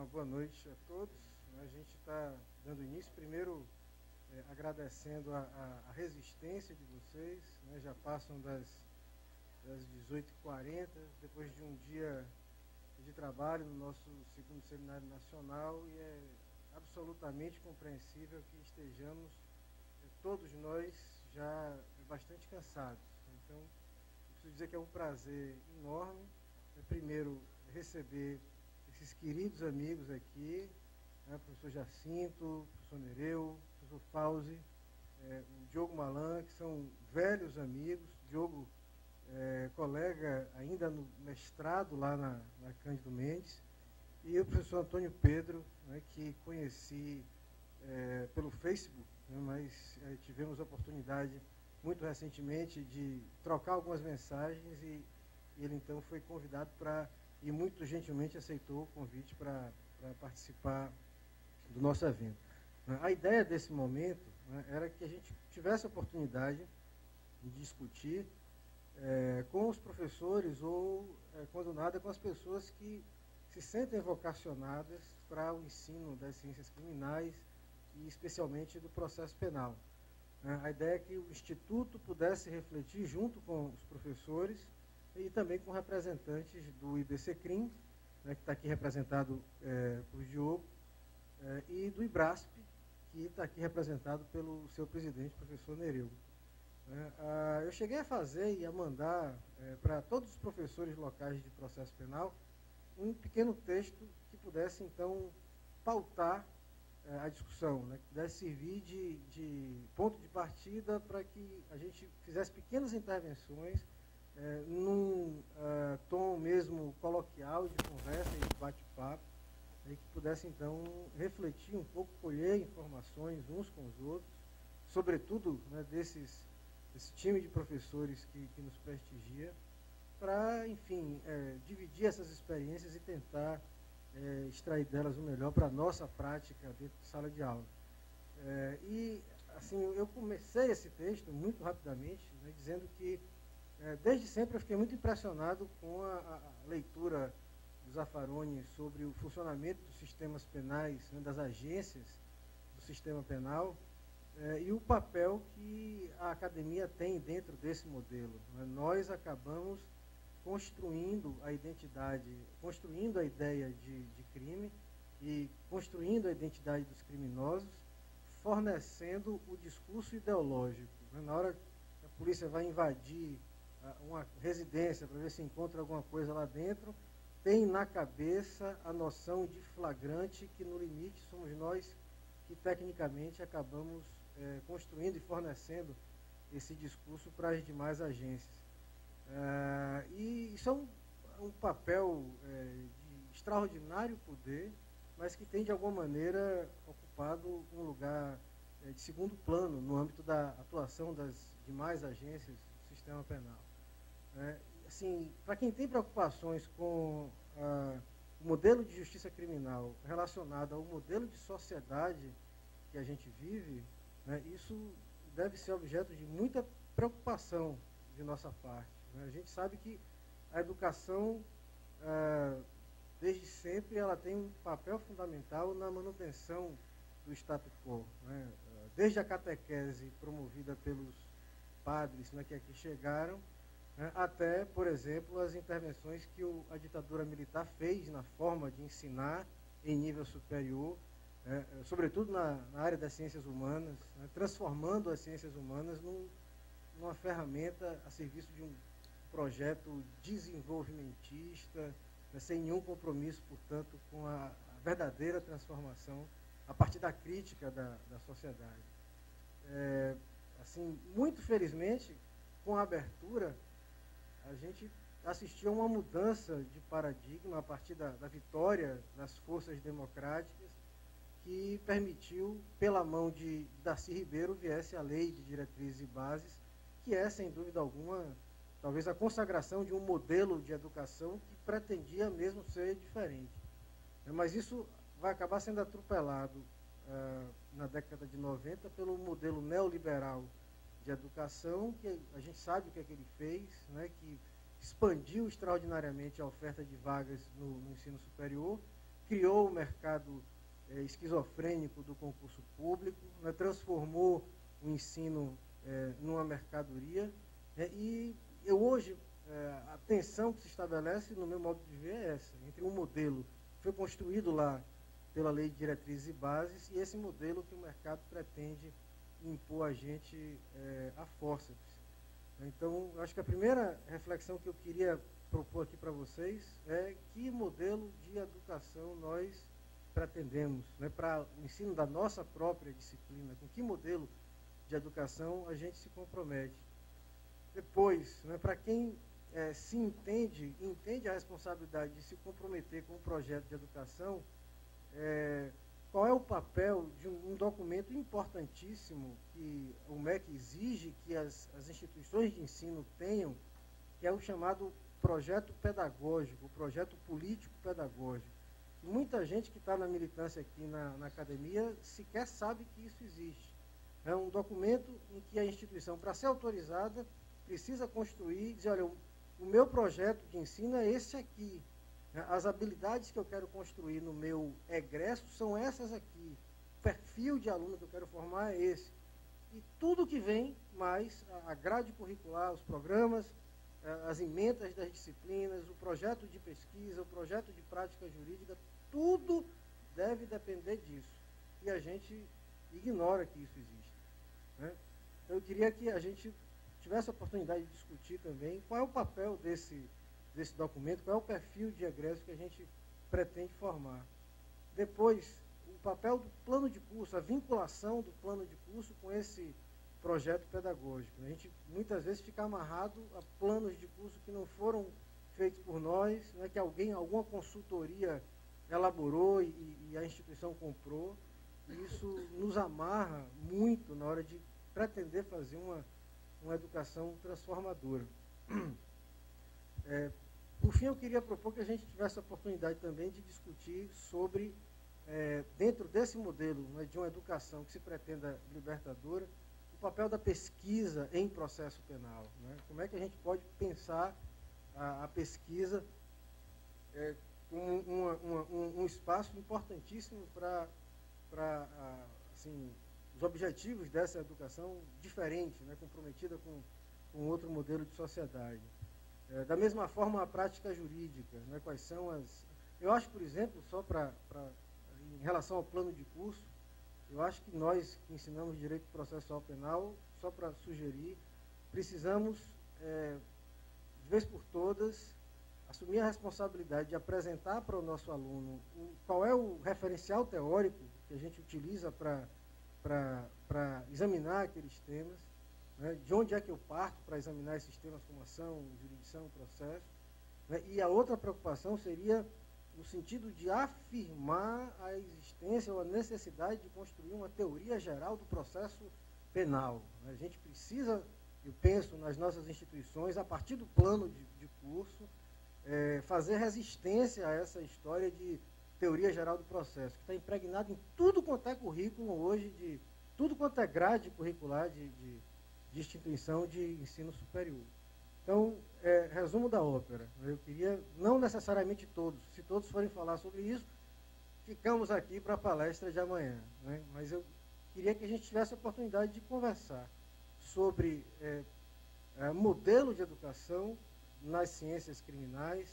uma boa noite a todos. A gente está dando início, primeiro agradecendo a resistência de vocês, né? Já passam das 18h40, depois de um dia de trabalho no nosso segundo seminário nacional, e é absolutamente compreensível que estejamos, todos nós, já bastante cansados. Então, eu preciso dizer que é um prazer enorme, primeiro, receber esses queridos amigos aqui, né, o professor Jacinto, o professor Nereu, o professor Fauzi, o Diogo Malan, que são velhos amigos. Diogo, colega ainda no mestrado lá na Cândido Mendes, e o professor Antônio Pedro, né, que conheci pelo Facebook, né, mas tivemos a oportunidade muito recentemente de trocar algumas mensagens, e ele então foi convidado e muito gentilmente aceitou o convite para participar do nosso evento. A ideia desse momento, né, era que a gente tivesse a oportunidade de discutir com os professores ou, quando nada, com as pessoas que se sentem vocacionadas para o ensino das ciências criminais e especialmente do processo penal. A ideia é que o Instituto pudesse refletir junto com os professores e também com representantes do IBCCRIM, né, que está aqui representado por Diogo, e do IBRASP, que está aqui representado pelo seu presidente, professor Nereu. Eu cheguei a fazer e a mandar para todos os professores locais de processo penal um pequeno texto que pudesse, então, pautar a discussão, né, que pudesse servir de ponto de partida para que a gente fizesse pequenas intervenções num tom mesmo coloquial, de conversa e de bate-papo, que pudesse, então, refletir um pouco, colher informações uns com os outros, sobretudo, né, desse time de professores que nos prestigia, para, enfim, dividir essas experiências e tentar extrair delas o melhor para a nossa prática dentro de sala de aula. E, assim, eu comecei esse texto muito rapidamente, né, dizendo que, desde sempre, eu fiquei muito impressionado com a leitura do Zaffaroni sobre o funcionamento dos sistemas penais, né, das agências do sistema penal, e o papel que a academia tem dentro desse modelo. Nós acabamos construindo a identidade, construindo a ideia de crime e construindo a identidade dos criminosos, fornecendo o discurso ideológico. Na hora que a polícia vai invadir uma residência para ver se encontra alguma coisa lá dentro, tem na cabeça a noção de flagrante, que no limite somos nós que tecnicamente acabamos construindo e fornecendo esse discurso para as demais agências. E isso é um papel de extraordinário poder, mas que tem, de alguma maneira, ocupado um lugar de segundo plano no âmbito da atuação das demais agências do sistema penal. Assim, para quem tem preocupações com o modelo de justiça criminal relacionado ao modelo de sociedade que a gente vive, né, isso deve ser objeto de muita preocupação de nossa parte. A gente sabe que a educação, desde sempre, ela tem um papel fundamental na manutenção do status quo, né? Desde a catequese promovida pelos padres, né, que aqui chegaram, né, até, por exemplo, as intervenções que a ditadura militar fez na forma de ensinar em nível superior, sobretudo na área das ciências humanas, né, transformando as ciências humanas numa ferramenta a serviço de um projeto desenvolvimentista, né, sem nenhum compromisso, portanto, com a verdadeira transformação a partir da crítica da sociedade. Assim, muito felizmente, com a abertura, a gente assistiu a uma mudança de paradigma a partir da vitória das forças democráticas, que permitiu, pela mão de Darcy Ribeiro, viesse a Lei de Diretrizes e Bases, que é, sem dúvida alguma, talvez a consagração de um modelo de educação que pretendia mesmo ser diferente. Mas isso vai acabar sendo atropelado na década de 90 pelo modelo neoliberal de educação, que a gente sabe o que é que ele fez, né, que expandiu extraordinariamente a oferta de vagas no ensino superior, criou o mercado esquizofrênico do concurso público, né, transformou o ensino numa mercadoria, e hoje a tensão que se estabelece, no meu modo de ver, é essa, entre um modelo que foi construído lá pela Lei de Diretrizes e Bases e esse modelo que o mercado pretende impor a gente à força. Então, acho que a primeira reflexão que eu queria propor aqui para vocês é que modelo de educação nós pretendemos, né, para o ensino da nossa própria disciplina, com que modelo de educação a gente se compromete. Depois, né, para quem se entende a responsabilidade de se comprometer com um projeto de educação, qual é o papel de um documento importantíssimo que o MEC exige que as instituições de ensino tenham, que é o chamado projeto pedagógico, o projeto político-pedagógico. Muita gente que está na militância aqui na academia sequer sabe que isso existe. É um documento em que a instituição, para ser autorizada, precisa construir e dizer, olha, o meu projeto de ensino é esse aqui. As habilidades que eu quero construir no meu egresso são essas aqui. O perfil de aluno que eu quero formar é esse. E tudo que vem, mais a grade curricular, os programas, as emendas das disciplinas, o projeto de pesquisa, o projeto de prática jurídica, tudo deve depender disso. E a gente ignora que isso existe, né? Eu queria que a gente tivesse a oportunidade de discutir também qual é o papel desse documento, qual é o perfil de egresso que a gente pretende formar. Depois, o papel do plano de curso, a vinculação do plano de curso com esse projeto pedagógico. A gente muitas vezes fica amarrado a planos de curso que não foram feitos por nós, né, que alguma consultoria elaborou e a instituição comprou. E isso nos amarra muito na hora de pretender fazer uma educação transformadora. Por fim, eu queria propor que a gente tivesse a oportunidade também de discutir sobre, dentro desse modelo, né, de uma educação que se pretenda libertadora, o papel da pesquisa em processo penal, né? Como é que a gente pode pensar a pesquisa como um espaço importantíssimo para assim, os objetivos dessa educação diferente, né, comprometida com outro modelo de sociedade. Da mesma forma, a prática jurídica, né, quais são as... Eu acho, por exemplo, só em relação ao plano de curso, eu acho que nós que ensinamos direito processual penal, só para sugerir, precisamos, de vez por todas, assumir a responsabilidade de apresentar para o nosso aluno qual é o referencial teórico que a gente utiliza para examinar aqueles temas, né, de onde é que eu parto para examinar esses temas como ação, jurisdição, processo, né, e a outra preocupação seria no sentido de afirmar a existência ou a necessidade de construir uma teoria geral do processo penal. A gente precisa, eu penso, nas nossas instituições, a partir do plano de curso, fazer resistência a essa história de teoria geral do processo, que está impregnada em tudo quanto é currículo hoje, de tudo quanto é grade curricular de instituição de ensino superior. Então, resumo da ópera. Eu queria, não necessariamente todos, se todos forem falar sobre isso, ficamos aqui para a palestra de amanhã, né? Mas eu queria que a gente tivesse a oportunidade de conversar sobre modelo de educação nas ciências criminais,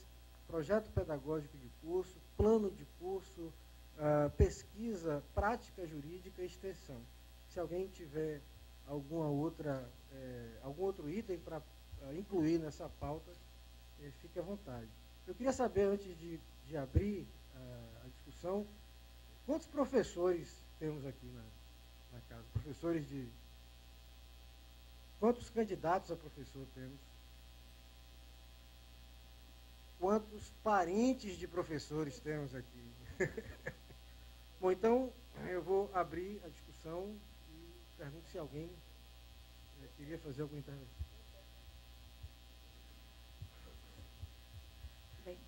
projeto pedagógico de curso, plano de curso, pesquisa, prática jurídica e extensão. Se alguém tiver algum outro item para incluir nessa pauta, fique à vontade. Eu queria saber, antes de abrir a discussão, quantos professores temos aqui na casa? Quantos candidatos a professor temos? Quantos parentes de professores temos aqui? Bom, então, eu vou abrir a discussão e pergunto se alguém queria fazer alguma intervenção. Bem,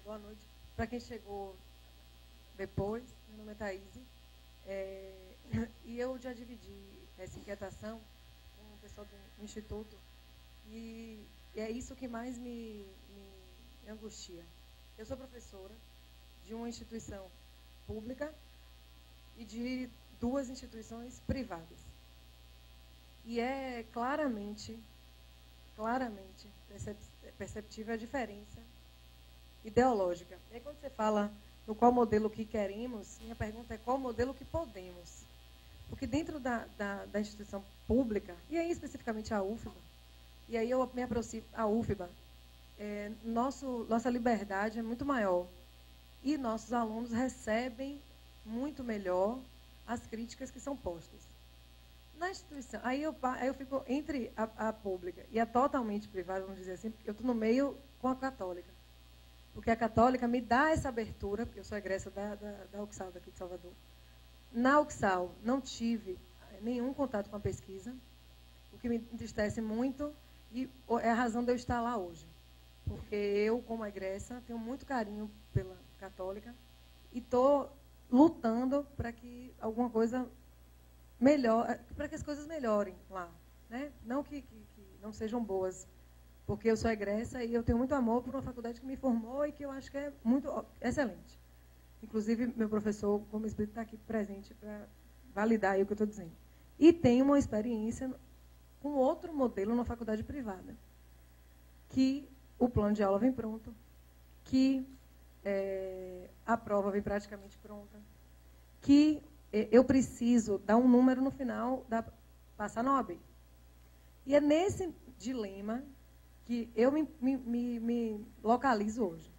boa noite. Para quem chegou depois, meu nome é Thaís, e eu já dividi essa inquietação com o pessoal do Instituto, e é isso que mais me angustia. Eu sou professora de uma instituição pública e de 2 instituições privadas. E é claramente perceptível a diferença ideológica. E aí, quando você fala no qual modelo que queremos, minha pergunta é qual modelo que podemos. Porque dentro da instituição pública, e aí especificamente a UFBA, e aí eu me aproximo, a UFBA, nossa liberdade é muito maior. E nossos alunos recebem muito melhor as críticas que são postas. Na instituição, aí eu fico entre a pública e a totalmente privada, vamos dizer assim, porque eu estou no meio com a católica. Porque a católica me dá essa abertura, porque eu sou egressa da UXAL, daqui de Salvador. Na UXAL, não tive nenhum contato com a pesquisa, o que me entristece muito, e é a razão de eu estar lá hoje. Porque eu, como egressa, tenho muito carinho pela católica e estou lutando para que alguma coisa melhor, para que as coisas melhorem lá, né? Não que não sejam boas, porque eu sou egressa e eu tenho muito amor por uma faculdade que me formou e que eu acho que é muito excelente. Inclusive, meu professor, como espírito, está aqui presente para validar aí o que eu estou dizendo. E tenho uma experiência com outro modelo na faculdade privada, que o plano de aula vem pronto, que a prova vem praticamente pronta, que eu preciso dar um número no final, passar na OAB. E é nesse dilema que eu me localizo hoje.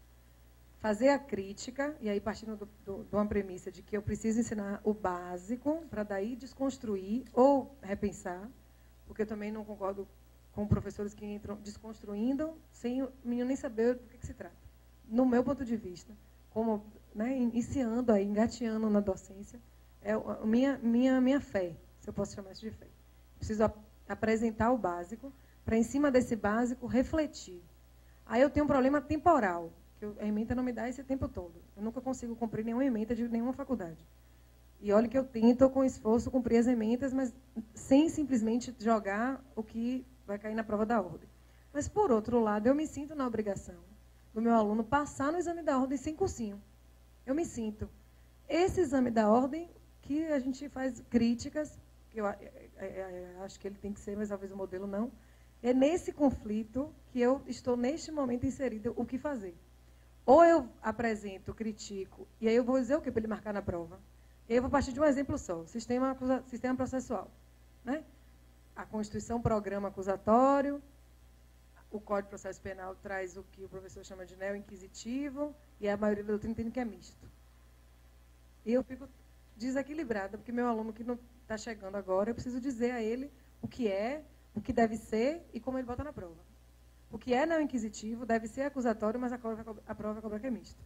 Fazer a crítica, e aí partindo de uma premissa de que eu preciso ensinar o básico, para daí desconstruir ou repensar, porque eu também não concordo com professores que entram desconstruindo, sem o menino nem saber do que se trata. No meu ponto de vista, como iniciando, aí, engateando na docência, é a minha fé, se eu posso chamar isso de fé. Preciso apresentar o básico, para, em cima desse básico, refletir. Aí eu tenho um problema temporal, que a ementa não me dá esse tempo todo. Eu nunca consigo cumprir nenhuma ementa de nenhuma faculdade. E olha que eu tento, com esforço, cumprir as ementas, mas sem simplesmente jogar o que vai cair na prova da ordem. Mas, por outro lado, eu me sinto na obrigação do meu aluno passar no exame da ordem sem cursinho. Eu me sinto. Esse exame da ordem, que a gente faz críticas, que eu acho que ele tem que ser, mas talvez o modelo não, é nesse conflito que eu estou, neste momento, inserida, o que fazer. Ou eu apresento, critico, e aí eu vou dizer o quê para ele marcar na prova? E aí eu vou partir de um exemplo só, sistema processual. Né? A Constituição programa acusatório, o Código de Processo Penal traz o que o professor chama de neo-inquisitivo, e a maioria da doutrina entende que é misto. E eu fico desequilibrada, porque meu aluno que não está chegando agora, eu preciso dizer a ele o que é, o que deve ser e como ele bota na prova. O que é neo-inquisitivo deve ser acusatório, mas a prova vai cobrar que é misto.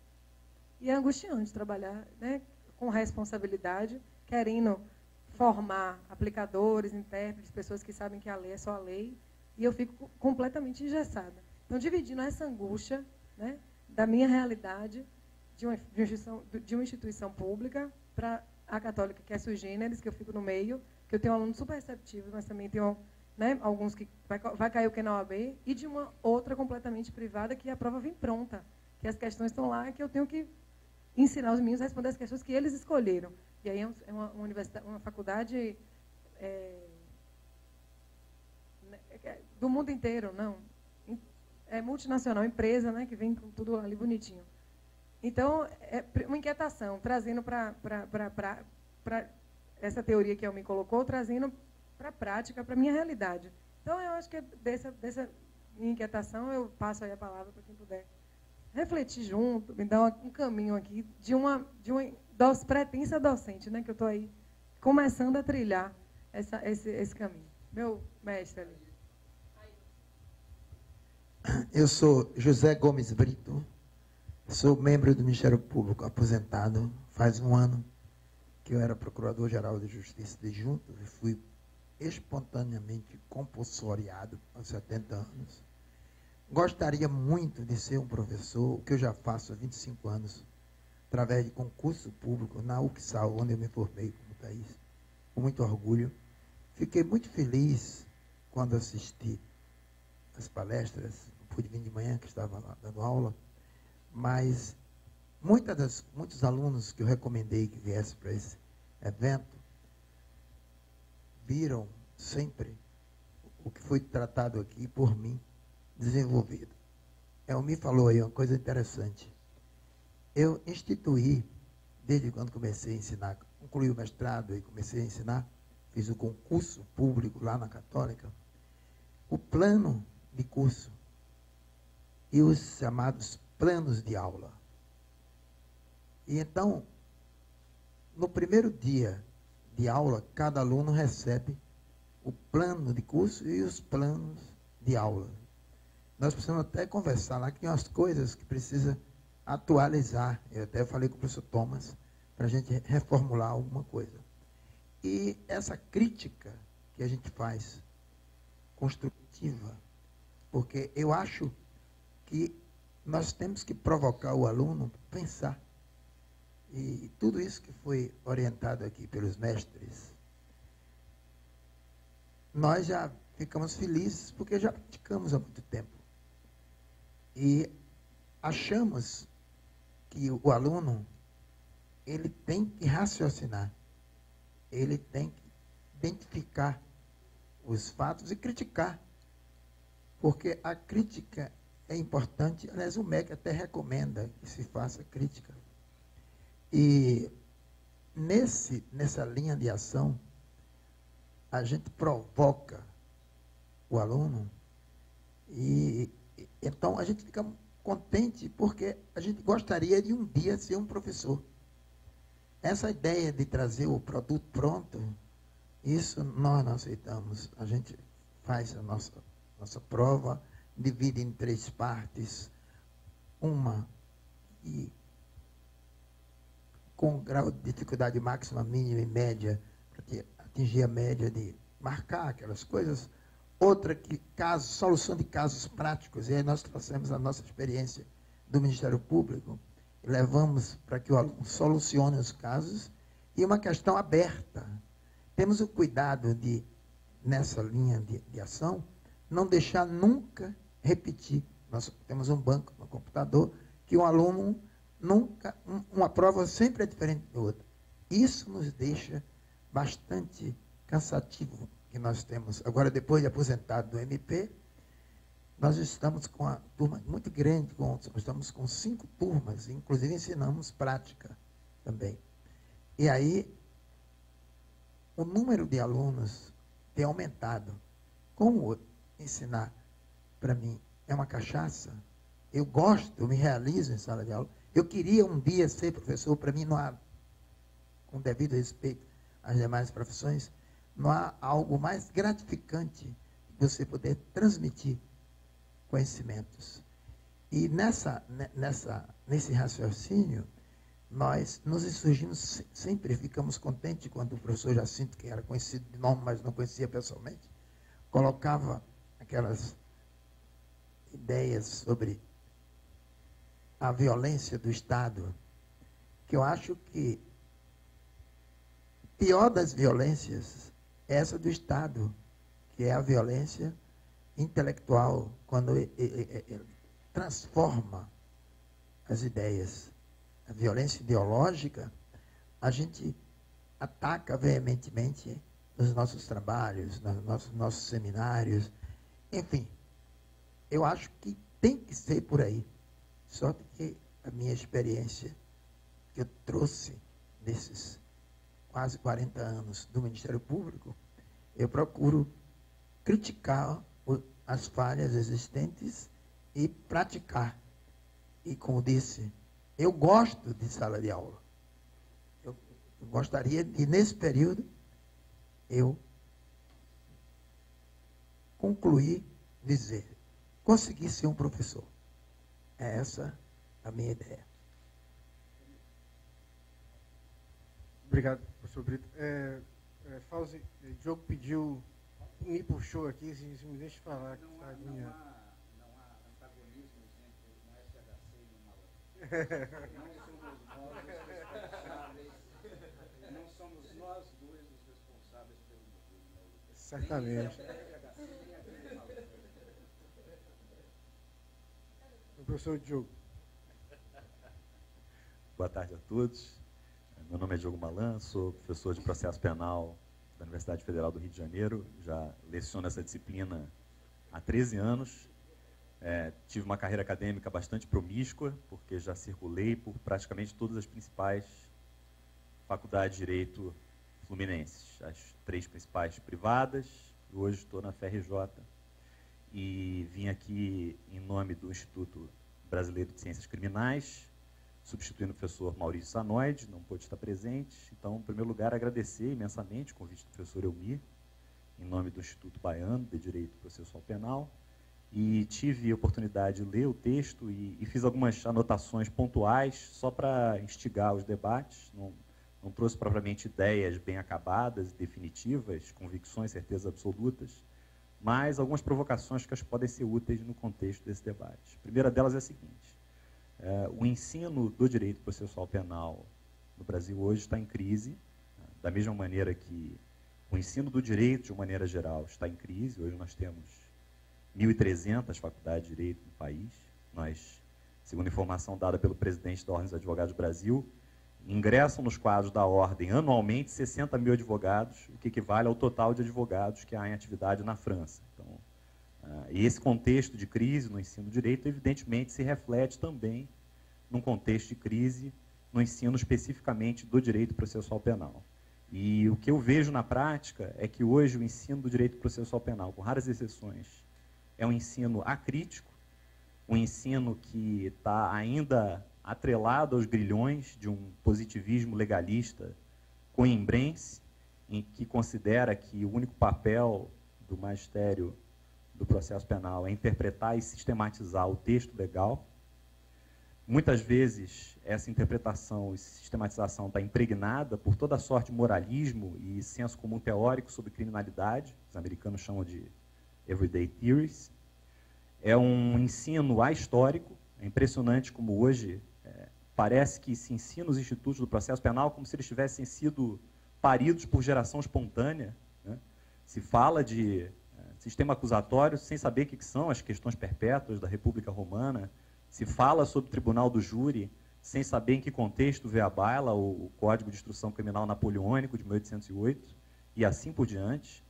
E é angustiante trabalhar, né, com responsabilidade, querendo formar aplicadores, intérpretes, pessoas que sabem que a lei é só a lei, e eu fico completamente engessada. Então, dividindo essa angústia, né, da minha realidade de uma instituição pública para a católica, que é sui generis, que eu fico no meio, que eu tenho alunos super receptivos, mas também tenho, né, alguns que vai cair o que na OAB, e de uma outra completamente privada, que a prova vem pronta, que as questões estão lá, que eu tenho que ensinar os meninos a responder as questões que eles escolheram. E aí é uma universidade, uma faculdade do mundo inteiro, não. É multinacional, empresa, né, que vem com tudo ali bonitinho. Então, é uma inquietação, trazendo para essa teoria que a me colocou, trazendo para a prática, para a minha realidade. Então, eu acho que dessa minha inquietação, eu passo aí a palavra para quem puder refletir junto, me dar um caminho aqui de uma pretensa docente, né, que eu estou aí começando a trilhar esse caminho. Meu mestre ali. Eu sou José Gomes Brito, sou membro do Ministério Público aposentado. Faz um ano que eu era Procurador-Geral de Justiça de Juntos e fui espontaneamente compulsoriado aos 70 anos. Gostaria muito de ser um professor, o que eu já faço há 25 anos, através de concurso público na UXAL, onde eu me formei como Thaís, com muito orgulho. Fiquei muito feliz quando assisti as palestras, não pude vir de manhã, que estava lá dando aula, mas muitos alunos que eu recomendei que viessem para esse evento viram sempre o que foi tratado aqui por mim, desenvolvido. Elmi falou aí uma coisa interessante. Eu instituí, desde quando comecei a ensinar, concluí o mestrado e comecei a ensinar, fiz o concurso público lá na Católica, o plano de curso e os chamados planos de aula. E então, no primeiro dia de aula, cada aluno recebe o plano de curso e os planos de aula. Nós precisamos até conversar lá, que tem umas coisas que precisa atualizar. Eu até falei com o professor Thomas, para a gente reformular alguma coisa. E essa crítica que a gente faz, construtiva, porque eu acho que nós temos que provocar o aluno a pensar. E tudo isso que foi orientado aqui pelos mestres, nós já ficamos felizes porque já praticamos há muito tempo. E achamos que o aluno, ele tem que raciocinar, ele tem que identificar os fatos e criticar. Porque a crítica é importante, aliás, o MEC até recomenda que se faça crítica. E nessa linha de ação, a gente provoca o aluno e então a gente fica contente porque a gente gostaria de um dia ser um professor. Essa ideia de trazer o produto pronto, isso nós não aceitamos. A gente faz a nossa prova, divide em 3 partes, uma e com grau de dificuldade máxima, mínima e média, para atingir a média de marcar aquelas coisas. Outra que solução de casos práticos, e aí nós trouxemos a nossa experiência do Ministério Público, e levamos para que o aluno solucione os casos, e uma questão aberta. Temos o cuidado de, nessa linha de ação, não deixar nunca repetir. Nós temos um banco no computador que o aluno nunca, uma prova sempre é diferente da outra. Isso nos deixa bastante cansativo, que nós temos. Agora, depois de aposentado do MP, nós estamos com uma turma muito grande, nós estamos com 5 turmas, inclusive ensinamos prática também. E aí, o número de alunos tem aumentado. Como ensinar, para mim, é uma cachaça? Eu gosto, eu me realizo em sala de aula. Eu queria um dia ser professor, para mim não há, com devido respeito às demais profissões, não há algo mais gratificante que você poder transmitir conhecimentos. E nesse raciocínio, nós nos insurgimos, sempre ficamos contentes quando o professor Jacinto, que era conhecido de nome, mas não conhecia pessoalmente, colocava aquelas ideias sobre a violência do Estado, que eu acho que pior das violências é essa do Estado, que é a violência intelectual, quando ele transforma as ideias. A violência ideológica, a gente ataca veementemente nos nossos trabalhos, nos nossos seminários, enfim. Eu acho que tem que ser por aí. Só que a minha experiência que eu trouxe nesses quase 40 anos do Ministério Público, eu procuro criticar as falhas existentes e praticar. E, como disse, eu gosto de sala de aula. Eu gostaria de, nesse período, eu concluir, dizer, consegui ser um professor. É essa a minha ideia. Obrigado, professor Brito. Fauzi, Diogo pediu, me puxou aqui, se me deixa falar. Não há antagonismos entre um SHC e uma outra. Não somos nós dois os responsáveis pelo movimento. Certamente. O professor Diogo. boa tarde a todos. Meu nome é Diogo Malan, sou professor de processo penal da Universidade Federal do Rio de Janeiro. Já leciono essa disciplina há 13 anos. Tive uma carreira acadêmica bastante promíscua, porque já circulei por praticamente todas as principais faculdades de direito fluminenses, as 3 principais privadas. Hoje estou na FRJ e vim aqui em nome do Instituto Brasileiro de Ciências Criminais, substituindo o professor Maurício Sanoide, não pôde estar presente. Então, em primeiro lugar, agradecer imensamente o convite do professor Elmir, em nome do Instituto Baiano de Direito Processual Penal, e tive a oportunidade de ler o texto e fiz algumas anotações pontuais só para instigar os debates. Não trouxe propriamente ideias bem acabadas, definitivas, convicções, certezas absolutas, mas algumas provocações que acho que podem ser úteis no contexto desse debate. A primeira delas é a seguinte: o ensino do direito processual penal no Brasil hoje está em crise, da mesma maneira que o ensino do direito, de uma maneira geral, está em crise. Hoje nós temos 1.300 faculdades de direito no país. Nós, segundo informação dada pelo presidente da Ordem dos Advogados do Brasil, ingressam nos quadros da Ordem anualmente 60 mil advogados, o que equivale ao total de advogados que há em atividade na França. Então, e esse contexto de crise no ensino do direito, evidentemente, se reflete também num contexto de crise no ensino especificamente do direito processual penal. E o que eu vejo na prática é que hoje o ensino do direito processual penal, com raras exceções, é um ensino acrítico, um ensino que está ainda atrelado aos grilhões de um positivismo legalista coimbrense, em que considera que o único papel do magistério do processo penal é interpretar e sistematizar o texto legal. Muitas vezes, essa interpretação e sistematização está impregnada por toda sorte de moralismo e senso comum teórico sobre criminalidade, os americanos chamam de everyday theories. É um ensino ahistórico. É impressionante como hoje parece que se ensina os institutos do processo penal como se eles tivessem sido paridos por geração espontânea, né? Se fala de sistema acusatório sem saber o que são as questões perpétuas da República Romana. Se fala sobre tribunal do júri sem saber em que contexto veio à baila o Código de Instrução Criminal Napoleônico de 1808 e assim por diante.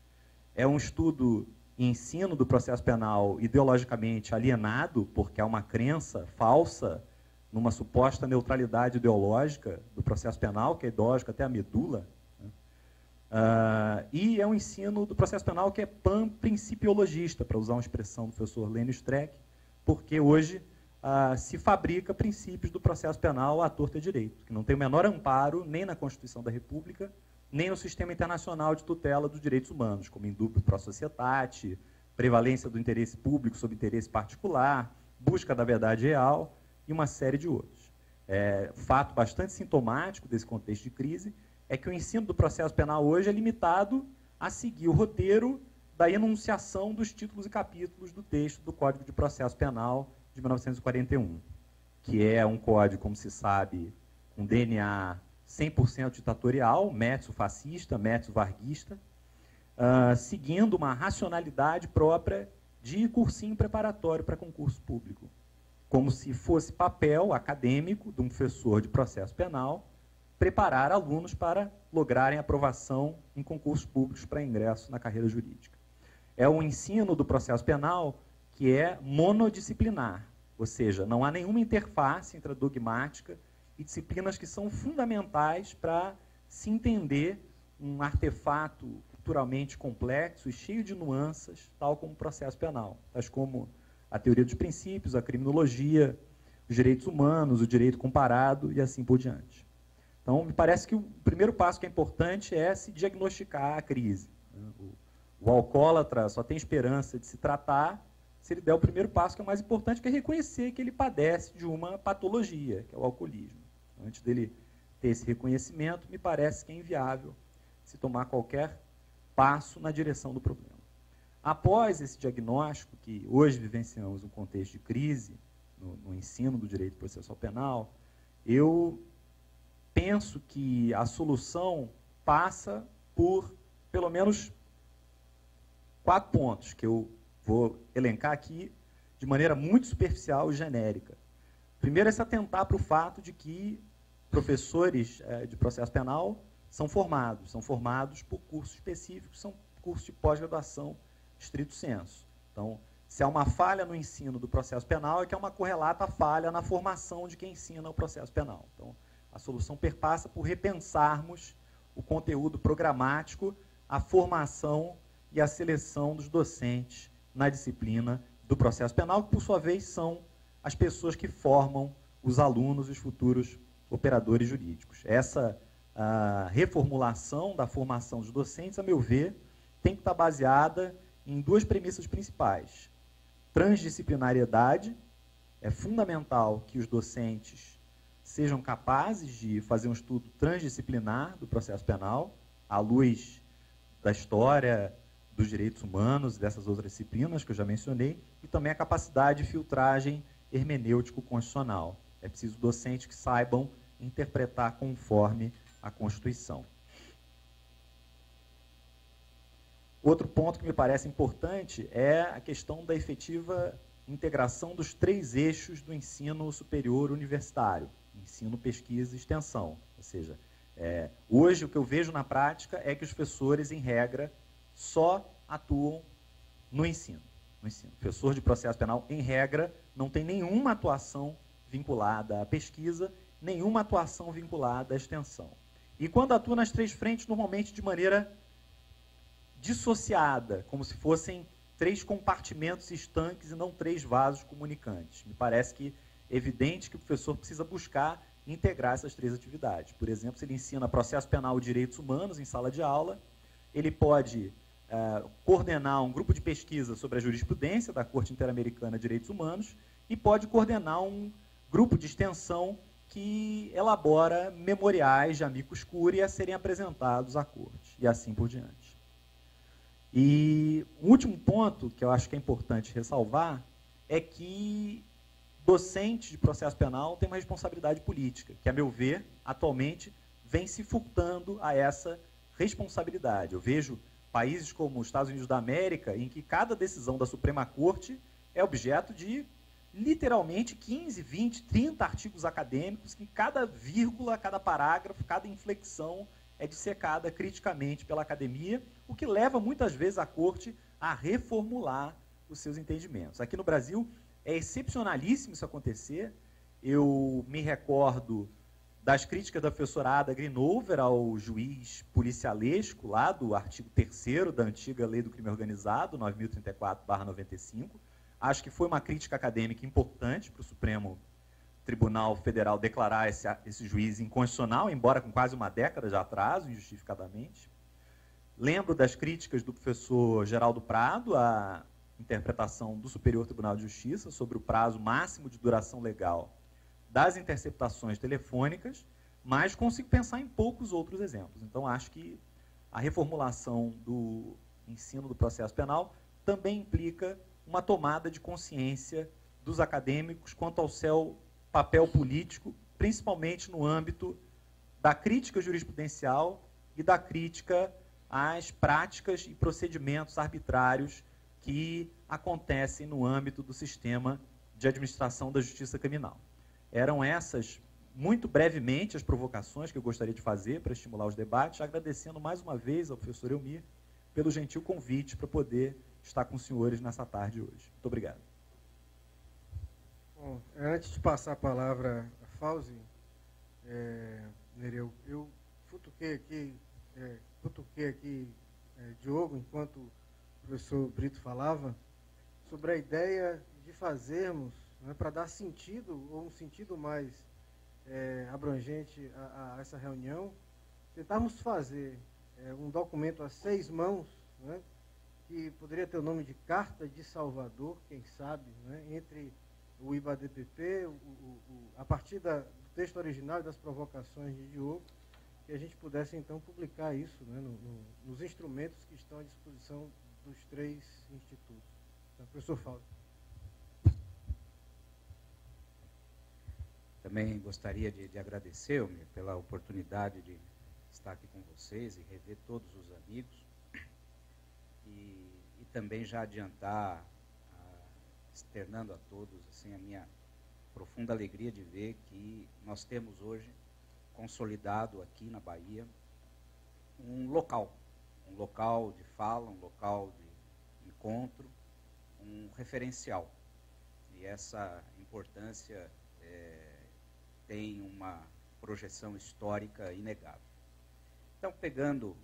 É um estudo e ensino do processo penal ideologicamente alienado, porque há uma crença falsa numa suposta neutralidade ideológica do processo penal, que é ideológica até a medula, né? E é um ensino do processo penal que é pan-principiologista, para usar uma expressão do professor Lênio Streck, porque hoje se fabrica princípios do processo penal à torta e direito, que não tem o menor amparo nem na Constituição da República, nem no sistema internacional de tutela dos direitos humanos, como indúbio pro societate, prevalência do interesse público sobre interesse particular, busca da verdade real e uma série de outros. Fato bastante sintomático desse contexto de crise é que o ensino do processo penal hoje é limitado a seguir o roteiro da enunciação dos títulos e capítulos do texto do Código de Processo Penal de 1941, que é um código, como se sabe, com DNA 100% ditatorial, método fascista, método varguista, seguindo uma racionalidade própria de cursinho preparatório para concurso público, como se fosse papel acadêmico de um professor de processo penal preparar alunos para lograrem aprovação em concursos públicos para ingresso na carreira jurídica. É um ensino do processo penal que é monodisciplinar, ou seja, não há nenhuma interface entre a dogmática e disciplinas que são fundamentais para se entender um artefato culturalmente complexo e cheio de nuances, tal como o processo penal, tais como a teoria dos princípios, a criminologia, os direitos humanos, o direito comparado e assim por diante. Então, me parece que o primeiro passo que é importante é se diagnosticar a crise. O alcoólatra só tem esperança de se tratar se ele der o primeiro passo, que é o mais importante, que é reconhecer que ele padece de uma patologia, que é o alcoolismo. Antes dele ter esse reconhecimento, me parece que é inviável se tomar qualquer passo na direção do problema. Após esse diagnóstico, que hoje vivenciamos um contexto de crise no ensino do direito processual penal, eu penso que a solução passa por, pelo menos, 4 pontos, que eu vou elencar aqui de maneira muito superficial e genérica. Primeiro é se atentar para o fato de que professores de processo penal são formados por cursos específicos, são cursos de pós-graduação estrito sensu. Então, se há uma falha no ensino do processo penal, é que é uma correlata falha na formação de quem ensina o processo penal. Então, a solução perpassa por repensarmos o conteúdo programático, a formação e a seleção dos docentes na disciplina do processo penal, que, por sua vez, são as pessoas que formam os alunos e os futuros operadores jurídicos. Essa reformulação da formação dos docentes, a meu ver, tem que estar baseada em duas premissas principais. Transdisciplinariedade, é fundamental que os docentes sejam capazes de fazer um estudo transdisciplinar do processo penal, à luz da história, dos direitos humanos e dessas outras disciplinas que eu já mencionei, e também a capacidade de filtragem hermenêutico-constitucional. É preciso docentes que saibam interpretar conforme a Constituição. Outro ponto que me parece importante é a questão da efetiva integração dos 3 eixos do ensino superior universitário: ensino, pesquisa e extensão. Ou seja, hoje o que eu vejo na prática é que os professores, em regra, só atuam no ensino. O professor de processo penal, em regra, não tem nenhuma atuação vinculada à pesquisa, nenhuma atuação vinculada à extensão. E quando atua nas 3 frentes, normalmente de maneira dissociada, como se fossem 3 compartimentos estanques e não 3 vasos comunicantes. Me parece que é evidente que o professor precisa buscar integrar essas 3 atividades. Por exemplo, se ele ensina processo penal e direitos humanos em sala de aula, ele pode coordenar um grupo de pesquisa sobre a jurisprudência da Corte Interamericana de Direitos Humanos e pode coordenar um grupo de extensão que elabora memoriais de amicus curiae a serem apresentados à Corte, e assim por diante. E um último ponto que eu acho que é importante ressalvar é que docente de processo penal tem uma responsabilidade política, que, a meu ver, atualmente vem se furtando a essa responsabilidade. Eu vejo países como os Estados Unidos da América, em que cada decisão da Suprema Corte é objeto de, literalmente, 15, 20, 30 artigos acadêmicos, que cada vírgula, cada parágrafo, cada inflexão é dissecada criticamente pela academia, o que leva, muitas vezes, a Corte a reformular os seus entendimentos. Aqui no Brasil, é excepcionalíssimo isso acontecer. Eu me recordo das críticas da professora Ada Grinover ao juiz policialesco, lá do artigo 3º da antiga Lei do Crime Organizado, 9.034/95. Acho que foi uma crítica acadêmica importante para o Supremo Tribunal Federal declarar esse juiz inconstitucional, embora com quase uma década de atraso, injustificadamente. Lembro das críticas do professor Geraldo Prado à interpretação do Superior Tribunal de Justiça sobre o prazo máximo de duração legal das interceptações telefônicas, mas consigo pensar em poucos outros exemplos. Então, acho que a reformulação do ensino do processo penal também implica uma tomada de consciência dos acadêmicos quanto ao seu papel político, principalmente no âmbito da crítica jurisprudencial e da crítica às práticas e procedimentos arbitrários que acontecem no âmbito do sistema de administração da justiça criminal. Eram essas, muito brevemente, as provocações que eu gostaria de fazer para estimular os debates, agradecendo mais uma vez ao professor Elmir pelo gentil convite para poder estar com os senhores nessa tarde hoje. Muito obrigado. Bom, antes de passar a palavra a Fauzi, Nereu, eu cutuquei aqui Diogo, enquanto o professor Brito falava, sobre a ideia de fazermos, para dar sentido, ou um sentido mais abrangente a essa reunião, tentarmos fazer um documento a 6 mãos, que poderia ter o nome de Carta de Salvador, quem sabe, entre o IBADPP, a partir do texto original e das provocações de Diogo, que a gente pudesse, então, publicar isso nos instrumentos que estão à disposição dos 3 institutos. Então, professor Fauzi. Também gostaria de agradecer-me pela oportunidade de estar aqui com vocês e rever todos os amigos. E também já adiantar, externando a todos assim, a minha profunda alegria de ver que nós temos hoje consolidado aqui na Bahia um local de fala, um local de encontro, um referencial. E essa importância tem uma projeção histórica inegável. Então, pegando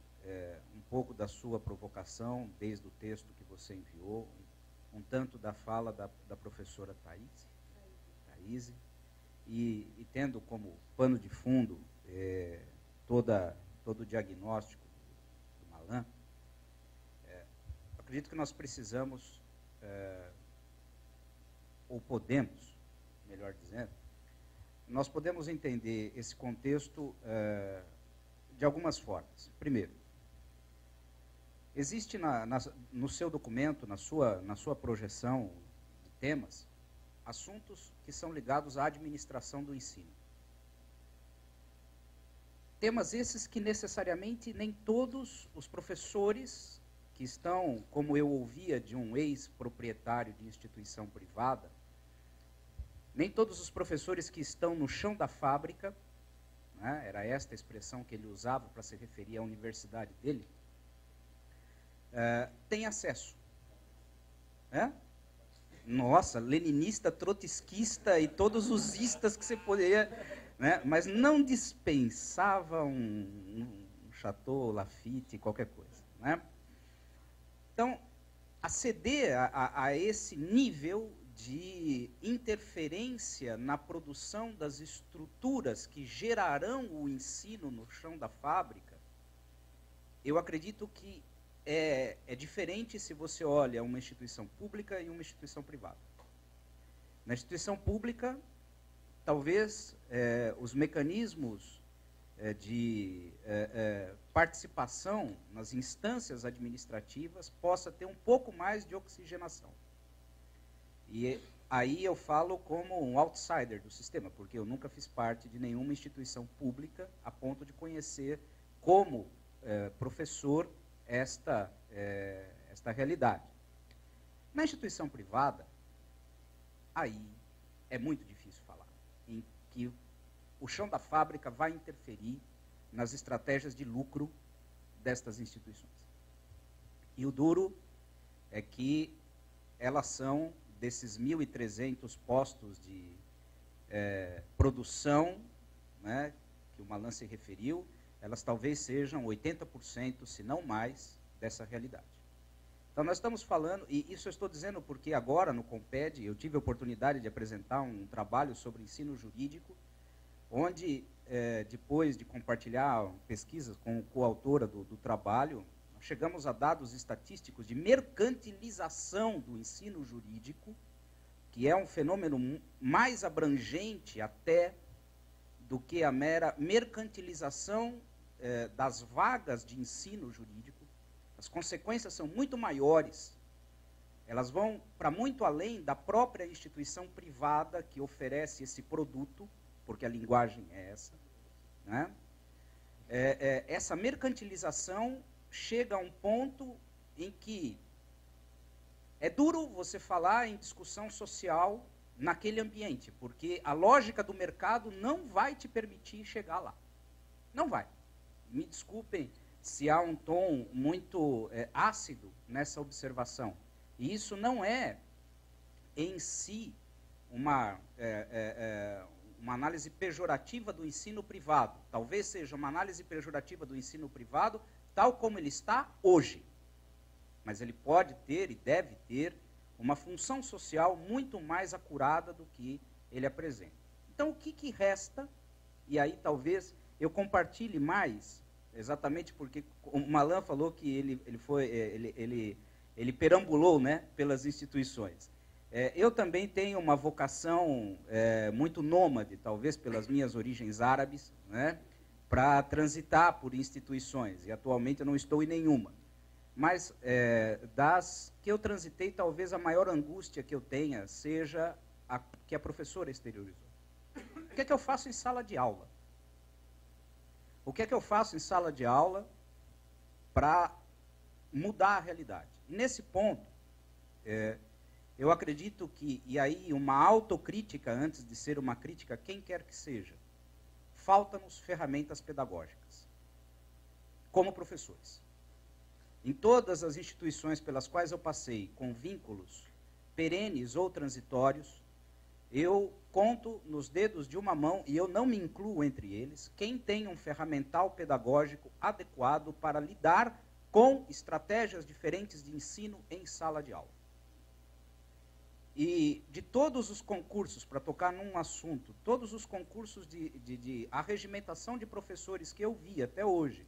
um pouco da sua provocação, desde o texto que você enviou, um tanto da fala da professora Thaís, e tendo como pano de fundo todo o diagnóstico do Malan, acredito que nós precisamos, ou podemos, melhor dizendo, nós podemos entender esse contexto de algumas formas. Primeiro, existe no seu documento, na sua projeção de temas, assuntos que são ligados à administração do ensino. Temas esses que necessariamente nem todos os professores que estão, como eu ouvia de um ex-proprietário de instituição privada, nem todos os professores que estão no chão da fábrica, né, era esta a expressão que ele usava para se referir à universidade dele, têm acesso. Nossa, leninista, trotskista e todos os istas que você poderia, né, mas não dispensava um Chateau Lafite, qualquer coisa. Né? Então, aceder a esse nível de interferência na produção das estruturas que gerarão o ensino no chão da fábrica, eu acredito que é diferente se você olha uma instituição pública e uma instituição privada. Na instituição pública, talvez os mecanismos de participação nas instâncias administrativas possa ter um pouco mais de oxigenação. E aí eu falo como um outsider do sistema, porque eu nunca fiz parte de nenhuma instituição pública a ponto de conhecer como professor esta realidade. Na instituição privada, aí é muito difícil falar, em que o chão da fábrica vai interferir nas estratégias de lucro destas instituições. E o duro é que elas são, desses 1.300 postos de produção, né, que o Malan se referiu, elas talvez sejam 80%, se não mais, dessa realidade. Então, nós estamos falando, e isso eu estou dizendo porque agora, no Comped, eu tive a oportunidade de apresentar um trabalho sobre ensino jurídico, onde, depois de compartilhar pesquisas com a coautora do trabalho, chegamos a dados estatísticos de mercantilização do ensino jurídico, que é um fenômeno mais abrangente até do que a mera mercantilização das vagas de ensino jurídico. As consequências são muito maiores. Elas vão para muito além da própria instituição privada que oferece esse produto, porque a linguagem é essa. Né? Essa mercantilização chega a um ponto em que é duro você falar em discussão social naquele ambiente, porque a lógica do mercado não vai te permitir chegar lá. Não vai. Me desculpem se há um tom muito ácido nessa observação. E isso não é, em si, uma análise pejorativa do ensino privado. Talvez seja uma análise pejorativa do ensino privado tal como ele está hoje. Mas ele pode ter e deve ter uma função social muito mais acurada do que ele apresenta. Então, o que resta, e aí talvez eu compartilhe mais, exatamente porque o Malan falou que ele perambulou, né, pelas instituições. Eu também tenho uma vocação muito nômade, talvez pelas minhas origens árabes, né, para transitar por instituições, e atualmente eu não estou em nenhuma. Mas das que eu transitei, talvez a maior angústia que eu tenha seja a que a professora exteriorizou. O que é que eu faço em sala de aula? O que é que eu faço em sala de aula para mudar a realidade? E nesse ponto, eu acredito que, e aí uma autocrítica, antes de ser uma crítica, quem quer que seja, faltam-nos ferramentas pedagógicas, como professores. Em todas as instituições pelas quais eu passei, com vínculos perenes ou transitórios, eu conto nos dedos de uma mão, e eu não me incluo entre eles, quem tem um ferramental pedagógico adequado para lidar com estratégias diferentes de ensino em sala de aula. E de todos os concursos, para tocar num assunto, todos os concursos de arregimentação de professores que eu vi até hoje,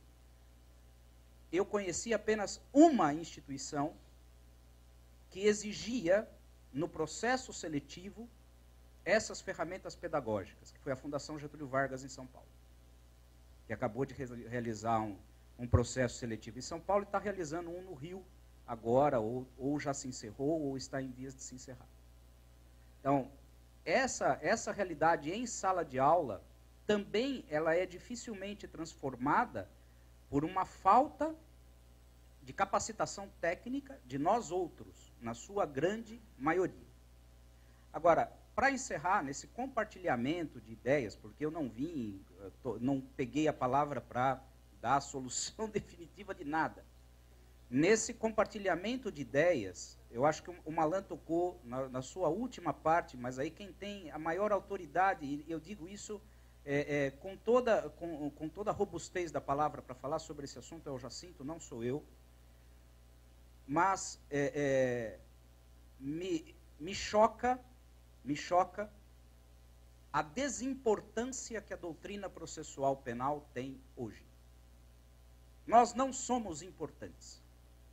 eu conheci apenas uma instituição que exigia, no processo seletivo, essas ferramentas pedagógicas, que foi a Fundação Getúlio Vargas em São Paulo, que acabou de realizar um processo seletivo em São Paulo e está realizando um no Rio agora, ou já se encerrou, ou está em vias de se encerrar. Então, essa realidade em sala de aula, também ela é dificilmente transformada por uma falta de capacitação técnica de nós outros, na sua grande maioria. Agora, para encerrar nesse compartilhamento de ideias, porque eu não peguei a palavra para dar a solução definitiva de nada. Nesse compartilhamento de ideias, eu acho que o Malan tocou na sua última parte, mas aí quem tem a maior autoridade, e eu digo isso com toda a robustez da palavra para falar sobre esse assunto, é o Jacinto, não sou eu, mas me choca a desimportância que a doutrina processual penal tem hoje. Nós não somos importantes.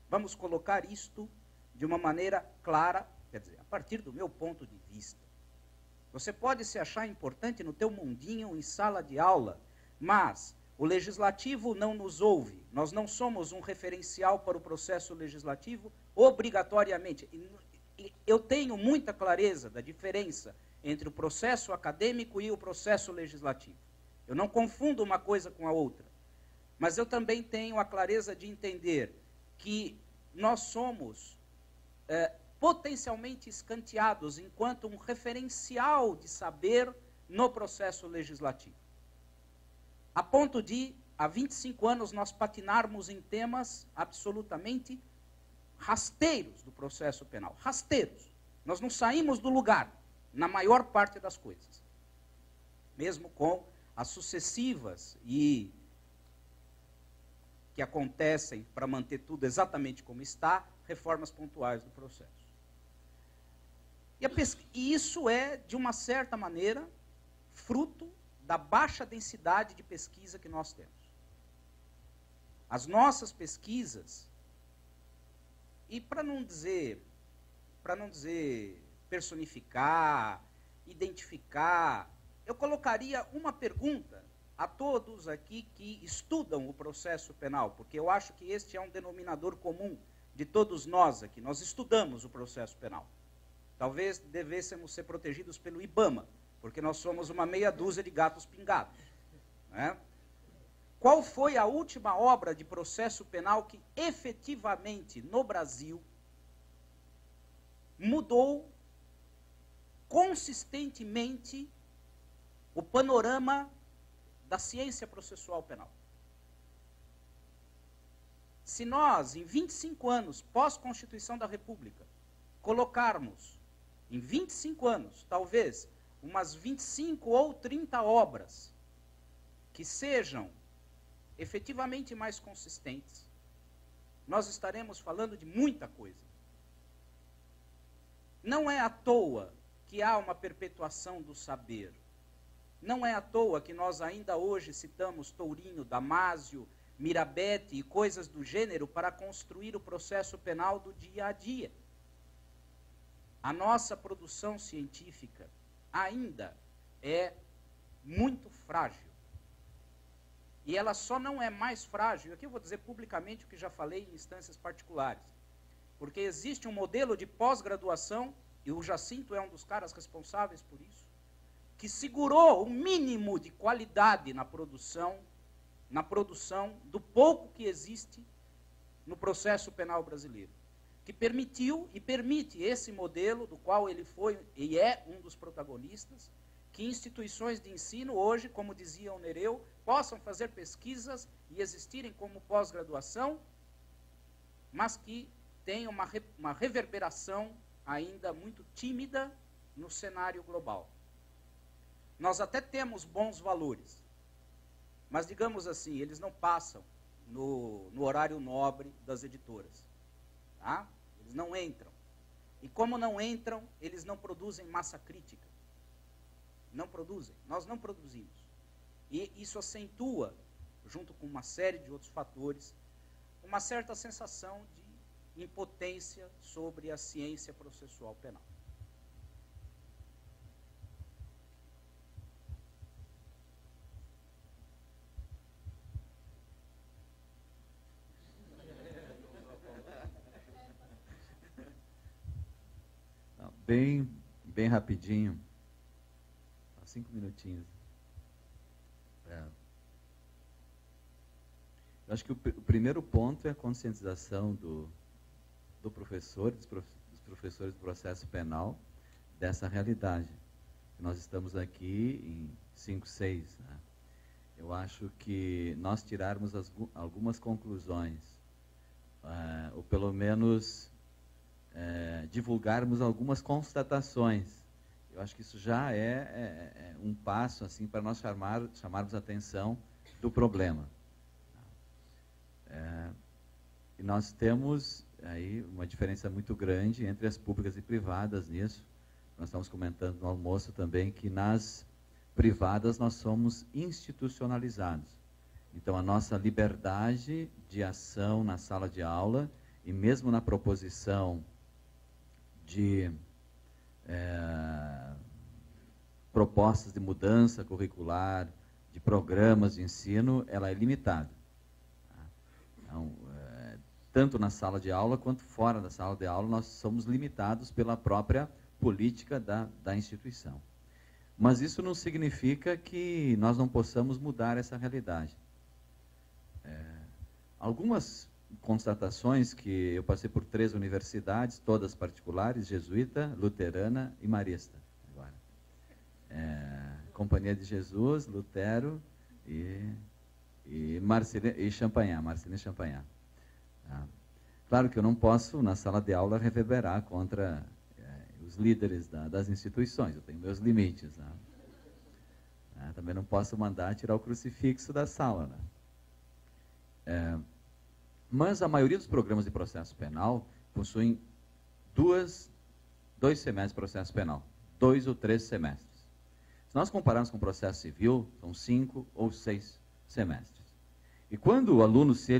Vamos colocar isto de uma maneira clara, quer dizer, a partir do meu ponto de vista. Você pode se achar importante no teu mundinho, em sala de aula, mas o legislativo não nos ouve. Nós não somos um referencial para o processo legislativo obrigatoriamente. Eu tenho muita clareza da diferença entre o processo acadêmico e o processo legislativo. Eu não confundo uma coisa com a outra. Mas eu também tenho a clareza de entender que nós somos potencialmente escanteados enquanto um referencial de saber no processo legislativo. A ponto de, há 25 anos, nós patinarmos em temas absolutamente rasteiros do processo penal. Rasteiros. Nós não saímos do lugar, na maior parte das coisas. Mesmo com as sucessivas e que acontecem para manter tudo exatamente como está, reformas pontuais do processo. E isso é, de uma certa maneira, fruto da baixa densidade de pesquisa que nós temos. As nossas pesquisas, e para não dizer personificar, identificar, eu colocaria uma pergunta a todos aqui que estudam o processo penal, porque eu acho que este é um denominador comum de todos nós aqui. Nós estudamos o processo penal. Talvez devêssemos ser protegidos pelo IBAMA, porque nós somos uma meia dúzia de gatos pingados, né? Qual foi a última obra de processo penal que efetivamente no Brasil mudou consistentemente o panorama da ciência processual penal? Se nós, em 25 anos, pós-Constituição da República, colocarmos, em 25 anos, talvez, umas 25 ou 30 obras que sejam efetivamente mais consistentes, nós estaremos falando de muita coisa. Não é à toa que há uma perpetuação do saber. Não é à toa que nós ainda hoje citamos Tourinho, Damásio, Mirabete e coisas do gênero para construir o processo penal do dia a dia. A nossa produção científica ainda é muito frágil. E ela só não é mais frágil, aqui eu vou dizer publicamente o que já falei em instâncias particulares, porque existe um modelo de pós-graduação, e o Jacinto é um dos caras responsáveis por isso, que segurou o mínimo de qualidade na produção do pouco que existe no processo penal brasileiro, que permitiu e permite esse modelo, do qual ele foi e é um dos protagonistas, que instituições de ensino hoje, como dizia o Nereu, possam fazer pesquisas e existirem como pós-graduação, mas que tenham uma reverberação ainda muito tímida no cenário global. Nós até temos bons valores, mas, digamos assim, eles não passam no horário nobre das editoras. Tá? Eles não entram. E como não entram, eles não produzem massa crítica. Não produzem. Nós não produzimos. E isso acentua, junto com uma série de outros fatores, uma certa sensação de impotência sobre a ciência processual penal. Bem rapidinho, 5 minutinhos. Eu acho que o primeiro ponto é a conscientização do professor, dos professores do processo penal, dessa realidade. Nós estamos aqui em 5, 6. Né? Eu acho que nós tirarmos algumas conclusões, ou pelo menos divulgarmos algumas constatações. Eu acho que isso já é um passo assim para nós chamarmos a atenção do problema. E nós temos aí uma diferença muito grande entre as públicas e privadas nisso. Nós estamos comentando no almoço também que nas privadas nós somos institucionalizados. Então a nossa liberdade de ação na sala de aula e mesmo na proposição de propostas de mudança curricular, de programas de ensino, ela é limitada. Então, tanto na sala de aula quanto fora da sala de aula, nós somos limitados pela própria política da instituição. Mas isso não significa que nós não possamos mudar essa realidade. Algumas constatações que eu passei por 3 universidades, todas particulares, jesuíta, luterana e marista. Agora. Companhia de Jesus, Lutero e Marcelino Champagnat. Tá? Claro que eu não posso, na sala de aula, reverberar contra os líderes das instituições, eu tenho meus limites. Né? Também não posso mandar tirar o crucifixo da sala. Né? Mas a maioria dos programas de processo penal possuem 2 semestres de processo penal, 2 ou 3 semestres. Se nós compararmos com o processo civil, são 5 ou 6 semestres. E quando o aluno, se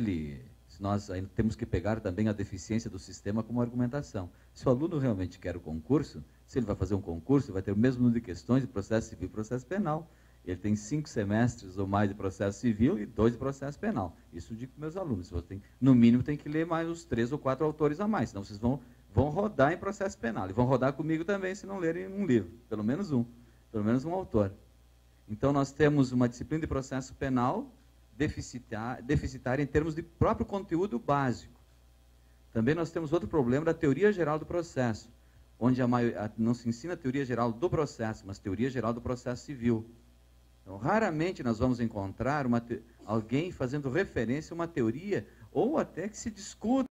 nós ainda temos que pegar também a deficiência do sistema como argumentação. Se o aluno realmente quer o concurso, se ele vai fazer um concurso, vai ter o mesmo número de questões de processo civil e processo penal. Ele tem 5 semestres ou mais de processo civil e 2 de processo penal. Isso eu digo para meus alunos. Você no mínimo tem que ler mais uns 3 ou 4 autores a mais, senão vocês vão rodar em processo penal. E vão rodar comigo também se não lerem um livro, pelo menos um autor. Então nós temos uma disciplina de processo penal deficitária em termos de próprio conteúdo básico. Também nós temos outro problema da teoria geral do processo, onde não se ensina a teoria geral do processo, mas teoria geral do processo civil. Então, raramente nós vamos encontrar alguém fazendo referência a uma teoria, ou até que se discuta,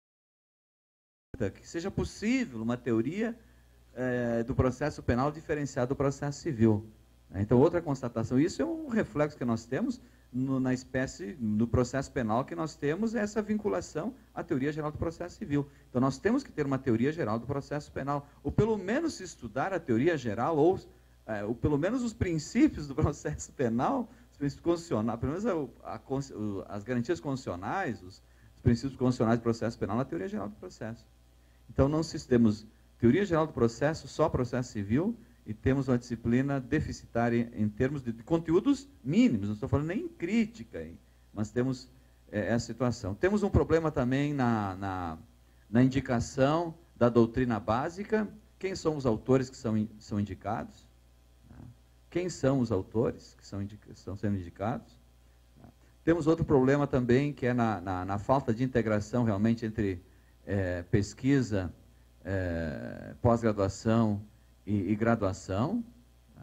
que seja possível uma teoria do processo penal diferenciada do processo civil. Então, outra constatação, isso é um reflexo que nós temos no processo penal, que nós temos essa vinculação à teoria geral do processo civil. Então, nós temos que ter uma teoria geral do processo penal, ou pelo menos se estudar a teoria geral, ou pelo menos os princípios do processo penal, os princípios constitucionais, pelo menos as garantias constitucionais, os princípios constitucionais do processo penal na teoria geral do processo. Então, temos teoria geral do processo, só processo civil, e temos uma disciplina deficitária em termos de conteúdos mínimos, não estou falando nem em crítica, mas temos essa situação. Temos um problema também na indicação da doutrina básica. Quem são os autores que são indicados? Quem são os autores que estão sendo indicados? Temos outro problema também, que é na falta de integração realmente entre pesquisa, pós-graduação e graduação.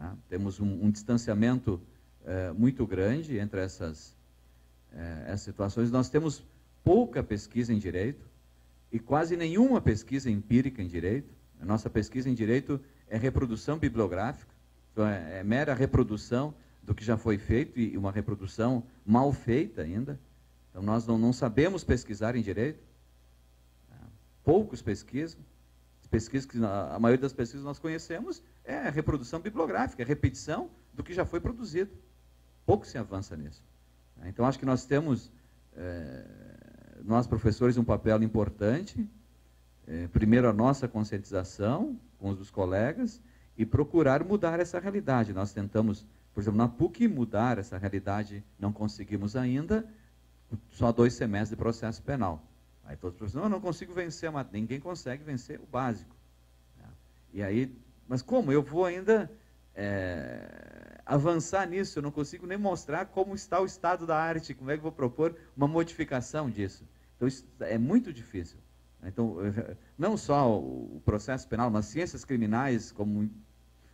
Tá? Temos um distanciamento muito grande entre essas situações. Nós temos pouca pesquisa em direito e quase nenhuma pesquisa empírica em direito. A nossa pesquisa em direito é reprodução bibliográfica, então é mera reprodução do que já foi feito e uma reprodução mal feita ainda. Então nós não sabemos pesquisar em direito. Poucos pesquisam. A maioria das pesquisas que nós conhecemos é reprodução bibliográfica, é repetição do que já foi produzido. Pouco se avança nisso. Então acho que nós temos, nós professores, um papel importante. Primeiro a nossa conscientização com os dos colegas e procurar mudar essa realidade. Nós tentamos, por exemplo, na PUC mudar essa realidade, não conseguimos ainda, só 2 semestres de processo penal. Aí todos os professores, não consigo vencer, ninguém consegue vencer o básico. E aí, mas como? Eu vou ainda avançar nisso, eu não consigo nem mostrar como está o estado da arte, como é que eu vou propor uma modificação disso. Então isso é muito difícil. Então, não só o processo penal, mas ciências criminais como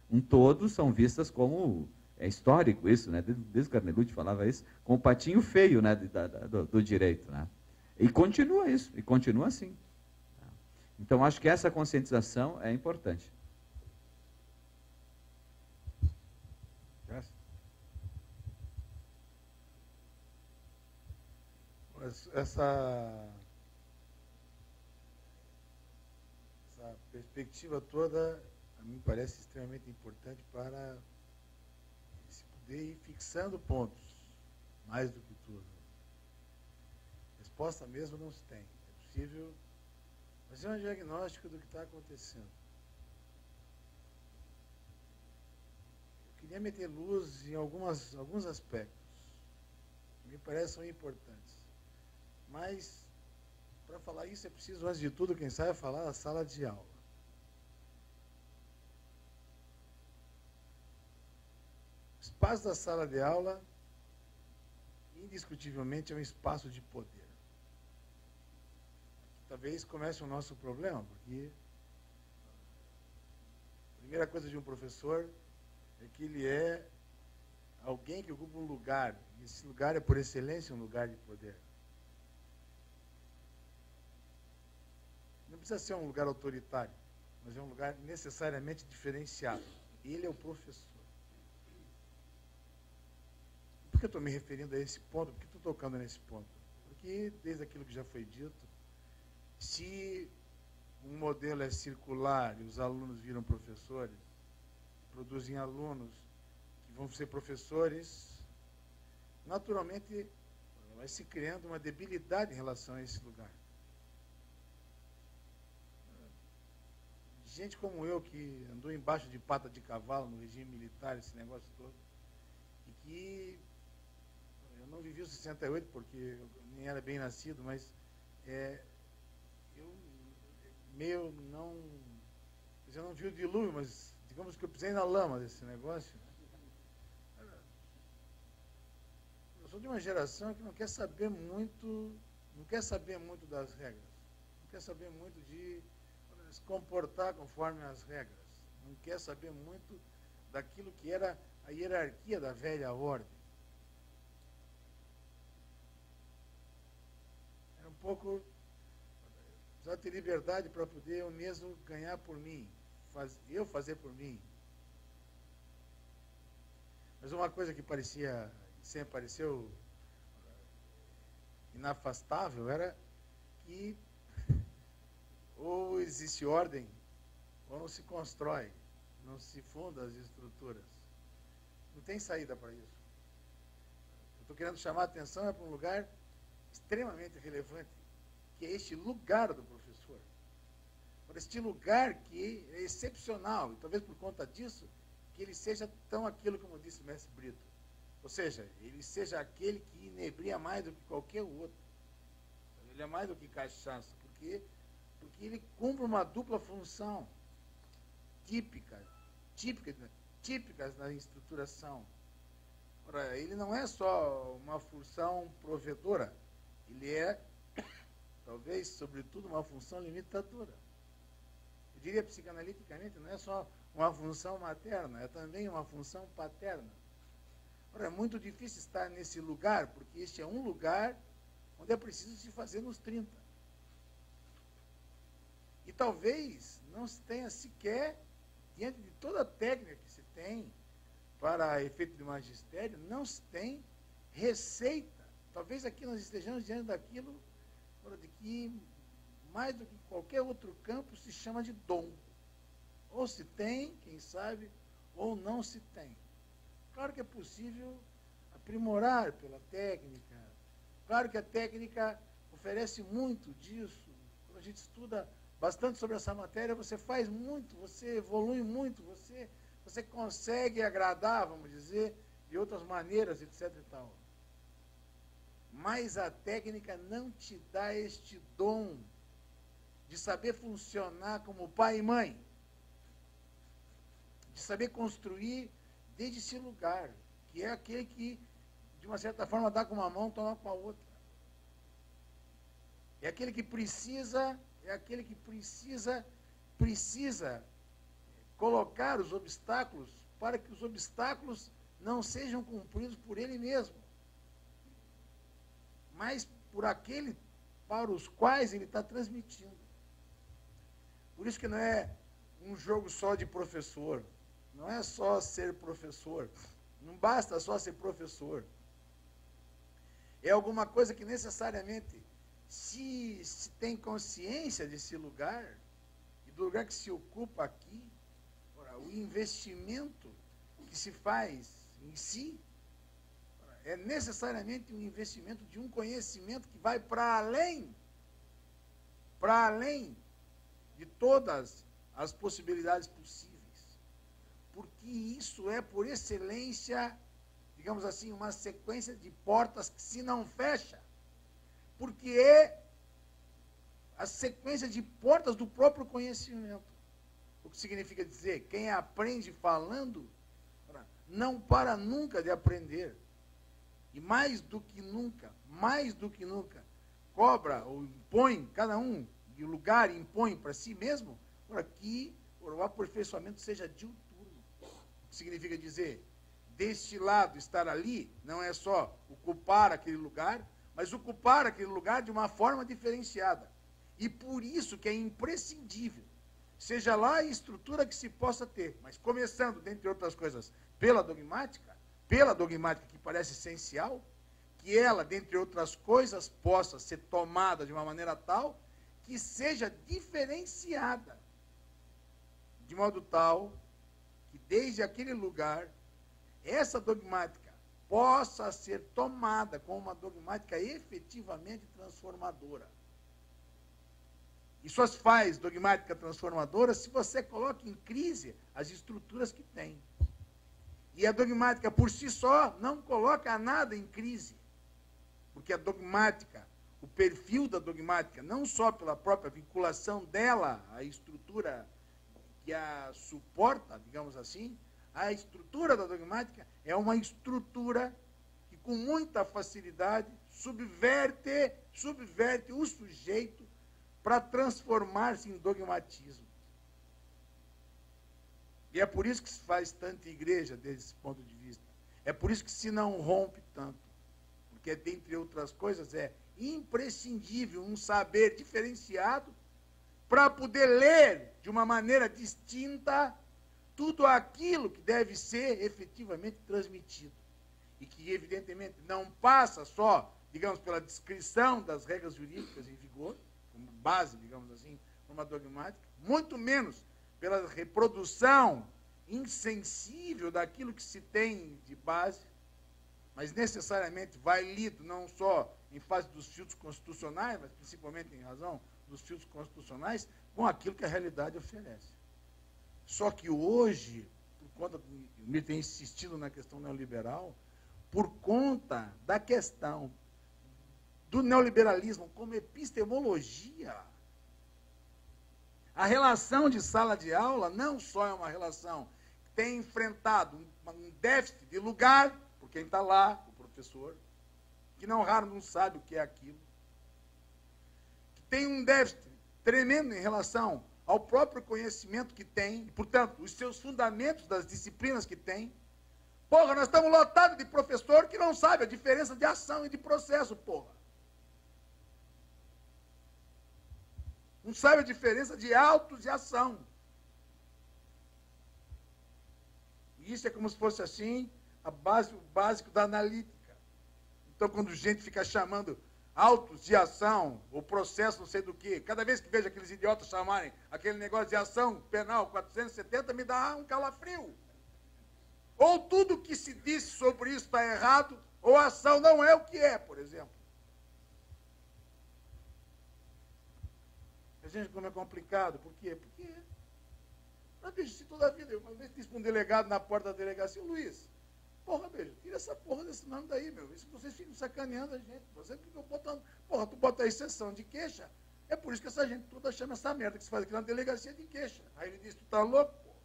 um todo são vistas como, é histórico isso, né? Desde o Carnelucci falava isso, como o patinho feio, né? do direito. Né? E continua isso, e continua assim. Então, acho que essa conscientização é importante. Essa perspectiva toda, a mim parece extremamente importante para se poder ir fixando pontos, mais do que tudo. Resposta mesmo não se tem. É possível fazer um diagnóstico do que está acontecendo. Eu queria meter luz em alguns aspectos que me parecem importantes. Mas, para falar isso, é preciso, antes de tudo, quem sabe, falar da sala de aula. O espaço da sala de aula, indiscutivelmente, é um espaço de poder. Aqui, talvez comece o nosso problema, porque a primeira coisa de um professor é que ele é alguém que ocupa um lugar. E esse lugar é, por excelência, um lugar de poder. Não precisa ser um lugar autoritário, mas é um lugar necessariamente diferenciado. Ele é o professor. Por que eu estou me referindo a esse ponto? Por que estou tocando nesse ponto? Porque, desde aquilo que já foi dito, se um modelo é circular e os alunos viram professores, produzem alunos que vão ser professores, naturalmente vai se criando uma debilidade em relação a esse lugar. Gente como eu, que andou embaixo de pata de cavalo no regime militar, esse negócio todo, e que eu não vivi os 68 porque eu nem era bem nascido, mas eu não vi o dilúvio, mas digamos que eu pisei na lama desse negócio. Eu sou de uma geração que não quer saber muito das regras, não quer saber muito de se comportar conforme as regras. Não quer saber muito daquilo que era a hierarquia da velha ordem. Era um pouco precisar ter liberdade para poder eu mesmo ganhar por mim, eu fazer por mim. Mas uma coisa que sempre pareceu inafastável era que ou existe ordem, ou não se constrói, não se funda as estruturas. Não tem saída para isso. Eu estou querendo chamar a atenção para um lugar extremamente relevante, que é este lugar do professor. Para este lugar que é excepcional, e talvez por conta disso, que ele seja tão aquilo como disse o mestre Brito. Ou seja, ele seja aquele que inebria mais do que qualquer outro. Ele é mais do que cachaça, porque ele cumpre uma dupla função típicas na estruturação. Ora, ele não é só uma função provedora, ele é, talvez, sobretudo, uma função limitadora. eu diria psicanaliticamente, não é só uma função materna, é também uma função paterna. Ora, é muito difícil estar nesse lugar, porque este é um lugar onde é preciso se fazer nos 30. E talvez não se tenha sequer, diante de toda a técnica que se tem para efeito de magistério, não se tem receita. Talvez aqui nós estejamos diante daquilo de que, mais do que qualquer outro campo, se chama de dom. Ou se tem, quem sabe, ou não se tem. Claro que é possível aprimorar pela técnica. Claro que a técnica oferece muito disso. Quando a gente estuda bastante sobre essa matéria, você faz muito, você evolui muito, você consegue agradar, vamos dizer, de outras maneiras, etc. e tal. Mas a técnica não te dá este dom de saber funcionar como pai e mãe, de saber construir desde esse lugar, que é aquele que, de uma certa forma, dá com uma mão, toma com a outra. É aquele que precisa colocar os obstáculos para que os obstáculos não sejam cumpridos por ele mesmo, mas por aquele para os quais ele está transmitindo. Por isso que não é um jogo só de professor, não é só ser professor, não basta só ser professor. É alguma coisa que necessariamente, se tem consciência desse lugar, e do lugar que se ocupa aqui, o investimento que se faz em si, é necessariamente um investimento de um conhecimento que vai para além de todas as possibilidades possíveis. Porque isso é, por excelência, digamos assim, uma sequência de portas que se não fecha. Porque é a sequência de portas do próprio conhecimento. O que significa dizer, quem aprende falando, não para nunca de aprender. E mais do que nunca, cobra ou impõe, cada um de lugar impõe para si mesmo, para que o aperfeiçoamento seja diuturno. O que significa dizer, deste lado, estar ali, não é só ocupar aquele lugar, mas ocupar aquele lugar de uma forma diferenciada. E por isso que é imprescindível, seja lá a estrutura que se possa ter, mas começando, dentre outras coisas, pela dogmática que parece essencial, que ela, dentre outras coisas, possa ser tomada de uma maneira tal que seja diferenciada, de modo tal que desde aquele lugar, essa dogmática possa ser tomada como uma dogmática efetivamente transformadora. E só se faz dogmática transformadora se você coloca em crise as estruturas que tem. E a dogmática por si só não coloca nada em crise. Porque a dogmática, o perfil da dogmática, não só pela própria vinculação dela à estrutura que a suporta, digamos assim, a estrutura da dogmática é uma estrutura que com muita facilidade subverte o sujeito para transformar-se em dogmatismo. E é por isso que se faz tanta igreja desse ponto de vista. É por isso que se não rompe tanto. Porque, dentre outras coisas, é imprescindível um saber diferenciado para poder ler de uma maneira distinta tudo aquilo que deve ser efetivamente transmitido. E que, evidentemente, não passa só, digamos, pela descrição das regras jurídicas em vigor, como base, digamos assim, numa dogmática, muito menos pela reprodução insensível daquilo que se tem de base, mas necessariamente vai lido não só em face dos filtros constitucionais, mas principalmente em razão dos filtros constitucionais, com aquilo que a realidade oferece. Só que hoje, por conta, me tem insistido na questão neoliberal, por conta da questão do neoliberalismo como epistemologia, a relação de sala de aula não só é uma relação que tem enfrentado um déficit de lugar, por quem está lá, o professor, que não raro não sabe o que é aquilo, que tem um déficit tremendo em relação ao próprio conhecimento que tem, e, portanto, os seus fundamentos das disciplinas que tem. Porra, nós estamos lotados de professor que não sabe a diferença de ação e de processo, porra. Não sabe a diferença de autos e ação. E isso é como se fosse assim, o básico da analítica. Então, quando gente fica chamando autos de ação, ou processo não sei do que, cada vez que vejo aqueles idiotas chamarem aquele negócio de ação penal 470, me dá um calafrio. Ou tudo que se disse sobre isso está errado, ou a ação não é o que é, por exemplo. A gente, como é complicado, por quê? Porque, bicho, se toda a vida, eu uma vez disse para um delegado na porta da delegacia, Luiz, porra, beijo, tira essa porra desse nome daí, meu. Isso que vocês ficam sacaneando a gente. Você fica botando. Porra, tu bota a exceção de queixa. É por isso que essa gente toda chama essa merda que se faz aqui na delegacia de queixa. Aí ele disse, tu tá louco, porra?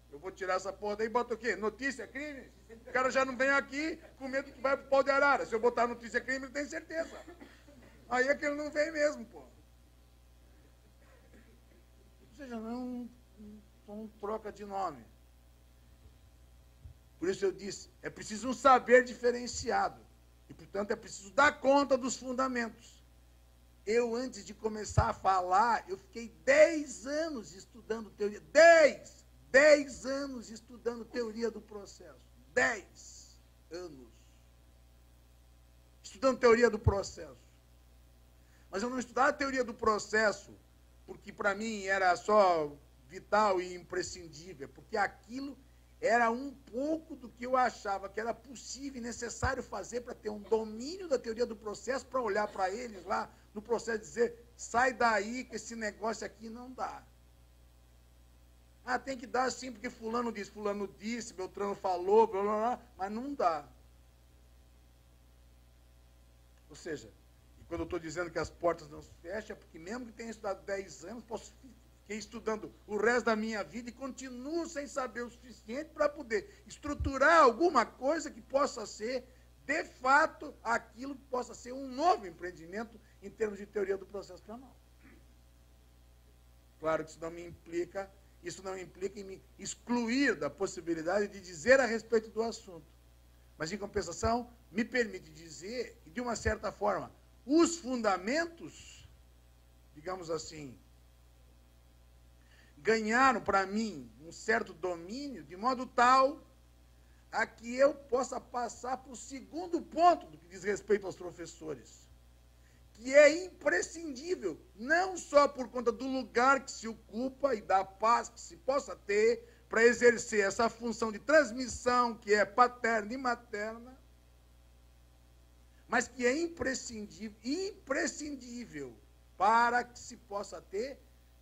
Eu vou tirar essa porra daí e bota o quê? Notícia, crime? O cara já não vem aqui com medo que vai pro pau de arara. Se eu botar notícia, crime, ele tem certeza. Aí é que ele não vem mesmo, porra. Ou seja, não troca de nome. Por isso eu disse, é preciso um saber diferenciado. E, portanto, é preciso dar conta dos fundamentos. Eu, antes de começar a falar, eu fiquei 10 anos estudando teoria. 10 anos estudando teoria do processo. 10 anos. Estudando teoria do processo. Mas eu não estudava a teoria do processo porque, para mim, era só vital e imprescindível. Porque aquilo era um pouco do que eu achava que era possível e necessário fazer para ter um domínio da teoria do processo, para olhar para eles lá no processo e dizer, sai daí que esse negócio aqui não dá. Ah, tem que dar sim, porque fulano disse, Beltrano falou, blá, blá, blá, mas não dá. Ou seja, e quando eu estou dizendo que as portas não se fecham, é porque mesmo que tenha estudado 10 anos, fiquei estudando o resto da minha vida e continuo sem saber o suficiente para poder estruturar alguma coisa que possa ser, de fato, aquilo que possa ser um novo empreendimento em termos de teoria do processo penal. Claro que isso não implica em me excluir da possibilidade de dizer a respeito do assunto. Mas, em compensação, me permite dizer que, de uma certa forma, os fundamentos, digamos assim, ganharam para mim um certo domínio, de modo tal a que eu possa passar para o segundo ponto do que diz respeito aos professores, que é imprescindível, não só por conta do lugar que se ocupa e da paz que se possa ter para exercer essa função de transmissão que é paterna e materna, mas que é imprescindível para que se possa ter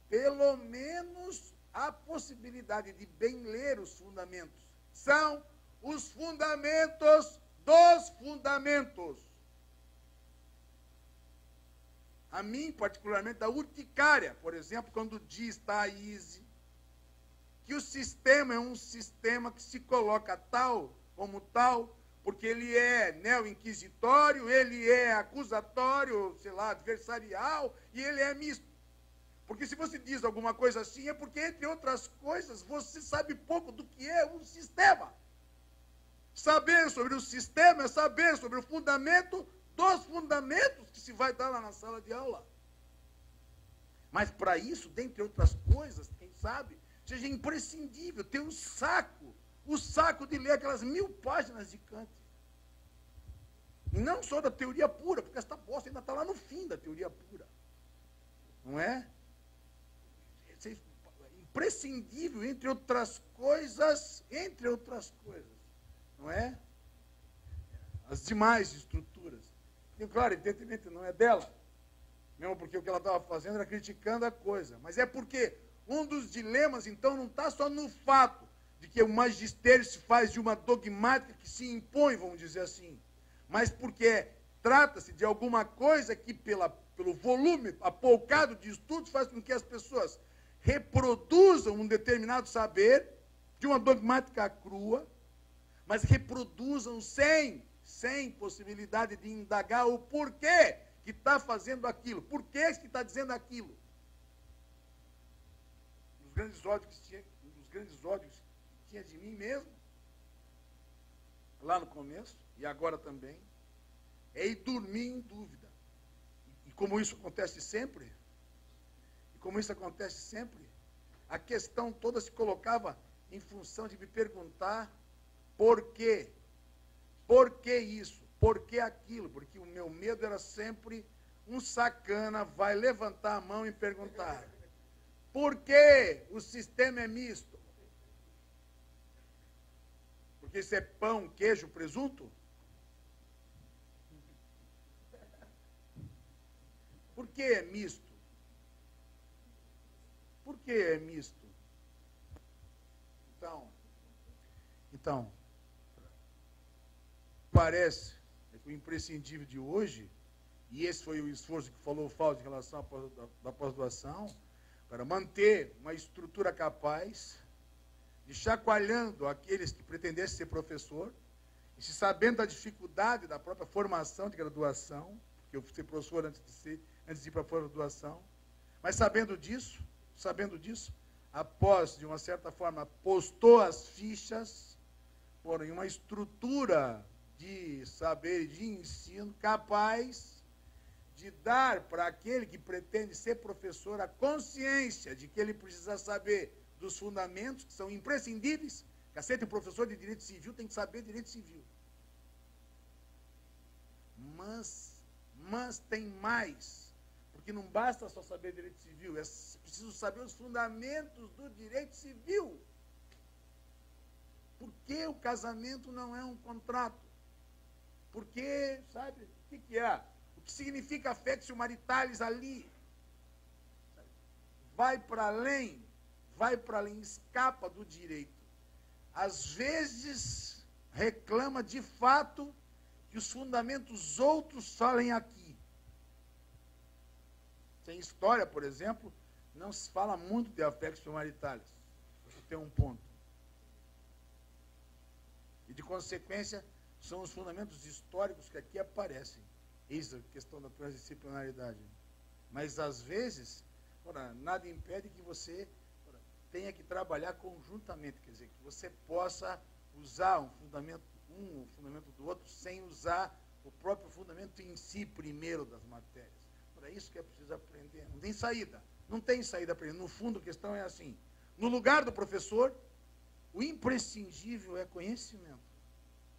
pelo menos a possibilidade de bem ler os fundamentos. São os fundamentos dos fundamentos. A mim, particularmente, da urticária, por exemplo, quando diz Thaís que o sistema é um sistema que se coloca tal como tal, porque ele é neo-inquisitório, ele é acusatório, sei lá, adversarial, e ele é misto. Porque se você diz alguma coisa assim, é porque, entre outras coisas, você sabe pouco do que é um sistema. Saber sobre o sistema é saber sobre o fundamento dos fundamentos que se vai dar lá na sala de aula. Mas, para isso, dentre outras coisas, quem sabe, seja imprescindível ter o saco de ler aquelas 1000 páginas de Kant. E não só da teoria pura, porque esta bosta ainda está lá no fim da teoria pura. Não é? Imprescindível, entre outras coisas, não é? As demais estruturas. E, claro, evidentemente não é dela, mesmo porque o que ela estava fazendo era criticando a coisa, mas é porque um dos dilemas, então, não está só no fato de que o magistério se faz de uma dogmática que se impõe, vamos dizer assim, mas porque trata-se de alguma coisa que, pelo volume apoucado de estudos, faz com que as pessoas reproduzam um determinado saber de uma dogmática crua, mas reproduzam sem possibilidade de indagar o porquê que está fazendo aquilo, por que está dizendo aquilo. grandes ódios que tinha de mim mesmo, lá no começo, e agora também, é ir dormir em dúvida. E como isso acontece sempre, a questão toda se colocava em função de me perguntar por quê? Por que isso? Por que aquilo? Porque o meu medo era sempre um sacana vai levantar a mão e perguntar: por que o sistema é misto? Porque isso é pão, queijo, presunto? Por que é misto? Por que é misto? Então, parece que o imprescindível de hoje, e esse foi o esforço que falou o Fausto em relação à pós-graduação, para manter uma estrutura capaz de chacoalhando aqueles que pretendessem ser professor, e se sabendo da dificuldade da própria formação de graduação, porque eu fui ser professor antes de ir para a pós-graduação, mas sabendo disso, após, de uma certa forma, postou as fichas, em uma estrutura de saber e de ensino capaz de dar para aquele que pretende ser professor a consciência de que ele precisa saber dos fundamentos, que são imprescindíveis. Cacete, um professor de direito civil tem que saber direito civil. Mas tem mais, porque não basta só saber direito civil, é preciso saber os fundamentos do direito civil. Por que o casamento não é um contrato? Porque, sabe, o que é? O que significa affectio maritalis ali? Vai para além, escapa do direito. Às vezes, reclama de fato que os fundamentos outros falem aqui. Sem história, por exemplo, não se fala muito de affectio maritalis. Você tem um ponto. E, de consequência, são os fundamentos históricos que aqui aparecem. Eis a questão da transdisciplinaridade. Mas, às vezes, nada impede que você tenha que trabalhar conjuntamente, quer dizer, que você possa usar um fundamento do outro, sem usar o próprio fundamento em si primeiro das matérias. Para isso que é preciso aprender. Não tem saída para ele. No fundo, a questão é assim: no lugar do professor, o imprescindível é conhecimento.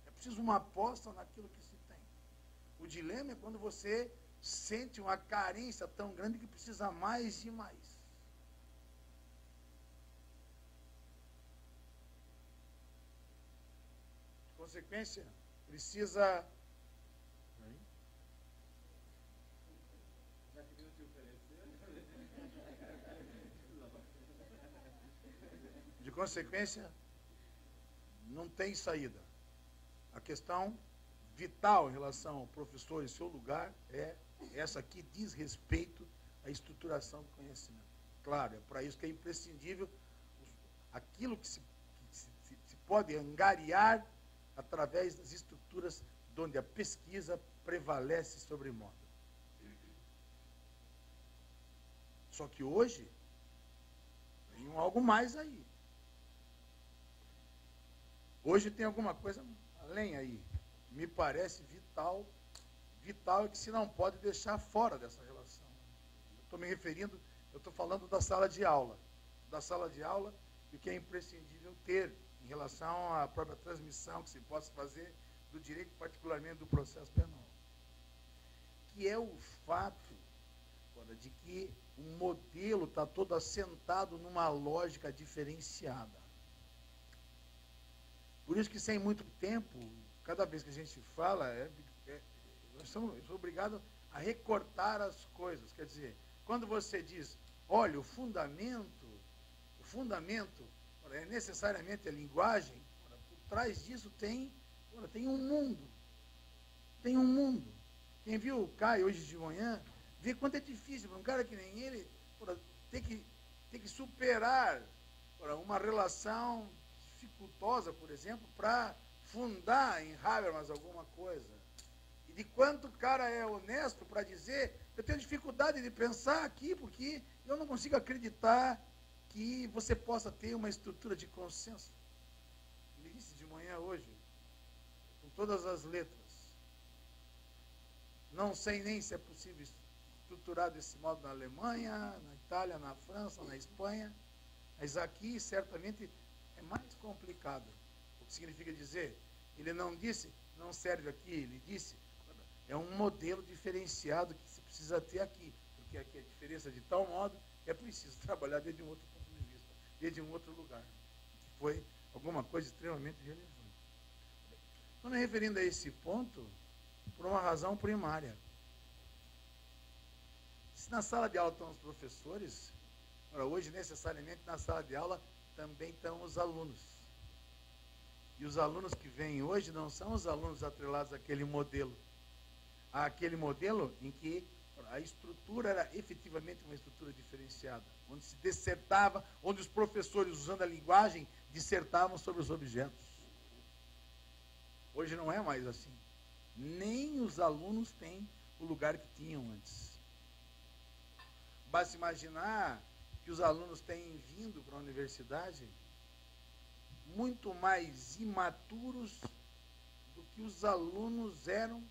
É preciso uma aposta naquilo que se tem. O dilema é quando você sente uma carência tão grande que precisa mais e mais. De consequência, precisa... De consequência, não tem saída. A questão vital em relação ao professor e seu lugar é essa que diz respeito à estruturação do conhecimento. Claro, é para isso que é imprescindível aquilo que se pode angariar através das estruturas onde a pesquisa prevalece sobre modo. Só que hoje tem algo mais aí. Hoje tem alguma coisa além aí. Me parece vital é que se não pode deixar fora dessa relação. Eu estou falando da sala de aula. Da sala de aula e o que é imprescindível ter em relação à própria transmissão que se possa fazer do direito, particularmente do processo penal. Que é o fato de que o modelo está todo assentado numa lógica diferenciada. Por isso que, sem muito tempo, cada vez que a gente fala, eu sou obrigado a recortar as coisas. Quer dizer, quando você diz, olha, o fundamento é necessariamente a linguagem, por trás disso tem um mundo. Tem um mundo. Quem viu o Caio hoje de manhã, vê quanto é difícil para um cara que nem ele ter que superar uma relação dificultosa, por exemplo, para fundar em Habermas alguma coisa. E de quanto o cara é honesto para dizer, eu tenho dificuldade de pensar aqui, porque eu não consigo acreditar que você possa ter uma estrutura de consenso. Ele disse de manhã hoje, com todas as letras. Não sei nem se é possível estruturar desse modo na Alemanha, na Itália, na França, na Espanha, mas aqui certamente é mais complicado. O que significa dizer? Ele não disse, não serve aqui, ele disse, é um modelo diferenciado que se precisa ter aqui, porque aqui a diferença de tal modo é preciso trabalhar desde um outro ponto de vista, desde um outro lugar, que foi alguma coisa extremamente relevante. Estou me referindo a esse ponto por uma razão primária. Se na sala de aula estão os professores, hoje necessariamente na sala de aula também estão os alunos. E os alunos que vêm hoje não são os alunos atrelados àquele modelo. Àquele modelo em que a estrutura era efetivamente uma estrutura diferenciada, onde se dissertava, onde os professores, usando a linguagem, dissertavam sobre os objetos. Hoje não é mais assim. Nem os alunos têm o lugar que tinham antes. Basta imaginar que os alunos têm vindo para a universidade muito mais imaturos do que os alunos eram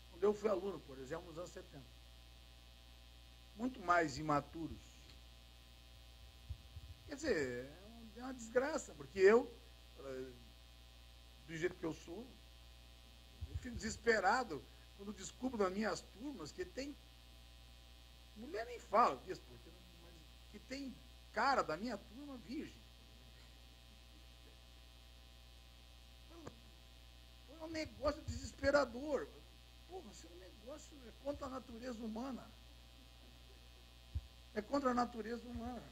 quando eu fui aluno, por exemplo, nos anos 70. Muito mais imaturos. Quer dizer, é uma desgraça, porque eu, do jeito que eu sou, eu fico desesperado quando descubro nas minhas turmas que tem, mulher nem fala disso, porque, mas que tem cara da minha turma virgem. É um negócio desesperador. Porra, esse negócio é contra a natureza humana. É contra a natureza humana.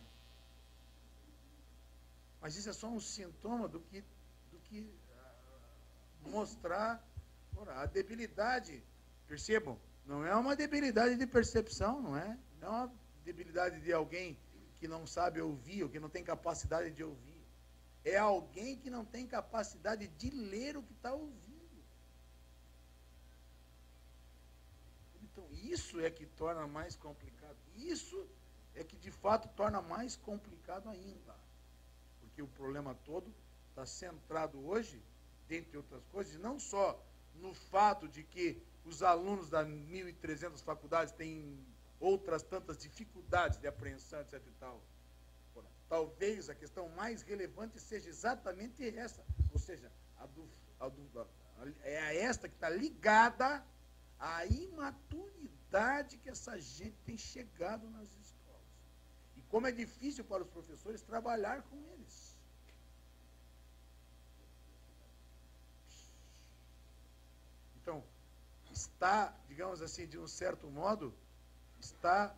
Mas isso é só um sintoma do que mostrar a debilidade. Percebam, não é uma debilidade de percepção, não é? Não é uma debilidade de alguém que não sabe ouvir, ou que não tem capacidade de ouvir. É alguém que não tem capacidade de ler o que está ouvindo. Então, isso é que torna mais complicado. Isso é que, de fato, torna mais complicado ainda. Porque o problema todo está centrado hoje, dentre outras coisas, não só no fato de que os alunos das 1.300 faculdades têm outras tantas dificuldades de apreensão, etc. e tal. Talvez a questão mais relevante seja exatamente essa, ou seja, é esta que está ligada à imaturidade que essa gente tem chegado nas escolas. E como é difícil para os professores trabalhar com eles. Então, está, digamos assim, de um certo modo, está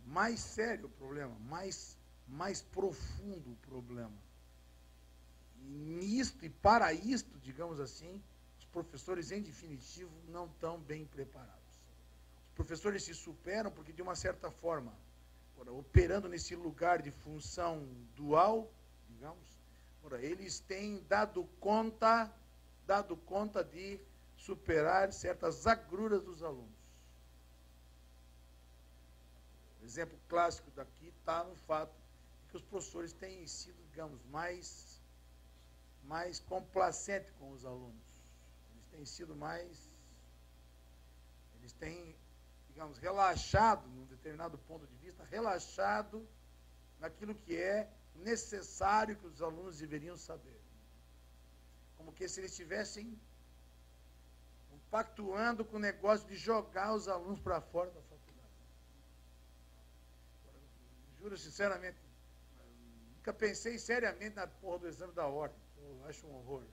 mais sério o problema, mais profundo o problema. E nisto e para isto, digamos assim, os professores, em definitivo, não estão bem preparados. Os professores se superam porque, de uma certa forma, operando nesse lugar de função dual, digamos, eles têm dado conta de superar certas agruras dos alunos. O exemplo clássico daqui está no fato de que os professores têm sido, digamos, mais complacentes com os alunos. Eles têm sido eles têm, digamos, relaxado, num determinado ponto de vista, relaxado naquilo que é necessário que os alunos deveriam saber. Como que se eles estivessem pactuando com o negócio de jogar os alunos para fora da faculdade. Juro sinceramente, nunca pensei seriamente na porra do exame da ordem. Eu acho um horror.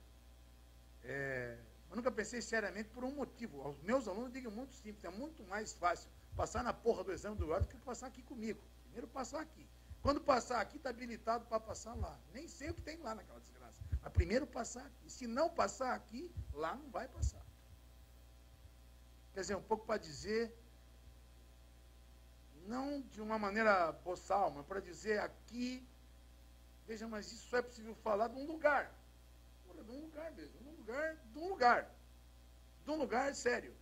Mas nunca pensei seriamente por um motivo. Aos meus alunos digo muito simples, é muito mais fácil passar na porra do exame da ordem do que passar aqui comigo. Primeiro passar aqui. Quando passar aqui, está habilitado para passar lá. Nem sei o que tem lá naquela desgraça. Mas primeiro passar aqui. Se não passar aqui, lá não vai passar. Quer dizer, um pouco para dizer, não de uma maneira boçal, mas para dizer aqui, veja, mas isso só é possível falar de um lugar. De um lugar mesmo, de um lugar sério.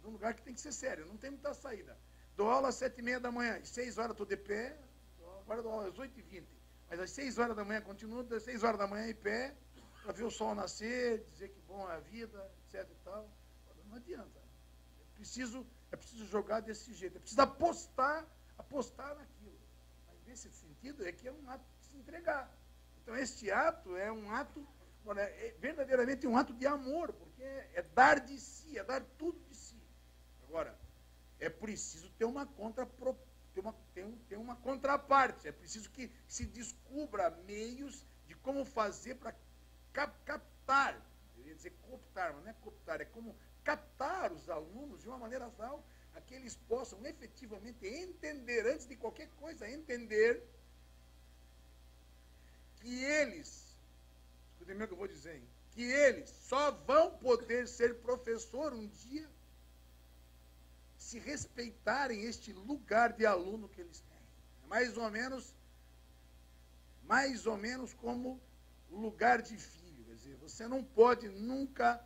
De um lugar que tem que ser sério, não tem muita saída. dou aula às 7h30 da manhã, às 6 horas estou de pé, agora dou aula às 8h20. Mas às 6 horas da manhã continuo, às 6 horas da manhã em pé, para ver o sol nascer, dizer que bom é a vida, etc. e tal. Não adianta. É preciso jogar desse jeito, é preciso apostar naquilo. Mas nesse sentido é que é um ato de se entregar. Então este ato é um ato, é verdadeiramente um ato de amor, porque é dar de si, é dar tudo de si. Agora, é preciso ter uma contraparte, é preciso que se descubra meios de como fazer para captar, eu ia dizer cooptar, mas não é cooptar, é como captar os alunos de uma maneira tal a que eles possam efetivamente entender, antes de qualquer coisa, entender que eles, escutem bem o que eu vou dizer, hein? Que eles só vão poder ser professor um dia se respeitarem este lugar de aluno que eles têm. É mais ou menos como o lugar de filho. Quer dizer, você não pode nunca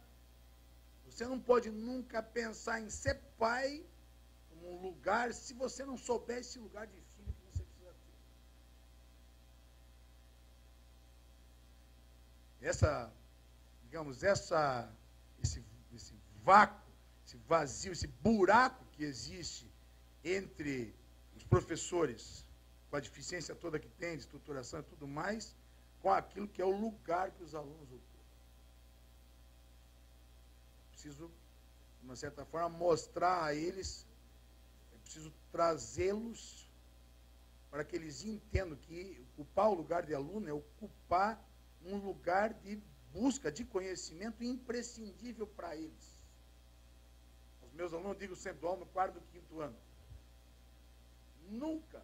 pensar em ser pai como um lugar se você não souber esse lugar de filho que você precisa ter. Esse vácuo, esse vazio, esse buraco que existe entre os professores, com a deficiência toda que tem, de estruturação e tudo mais, com aquilo que é o lugar que os alunos ocupam. Preciso, de uma certa forma, mostrar a eles, é preciso trazê-los para que eles entendam que ocupar o lugar de aluno é ocupar um lugar de busca de conhecimento imprescindível para eles. Os meus alunos, digo sempre, dou aula no 4º e 5º ano. Nunca,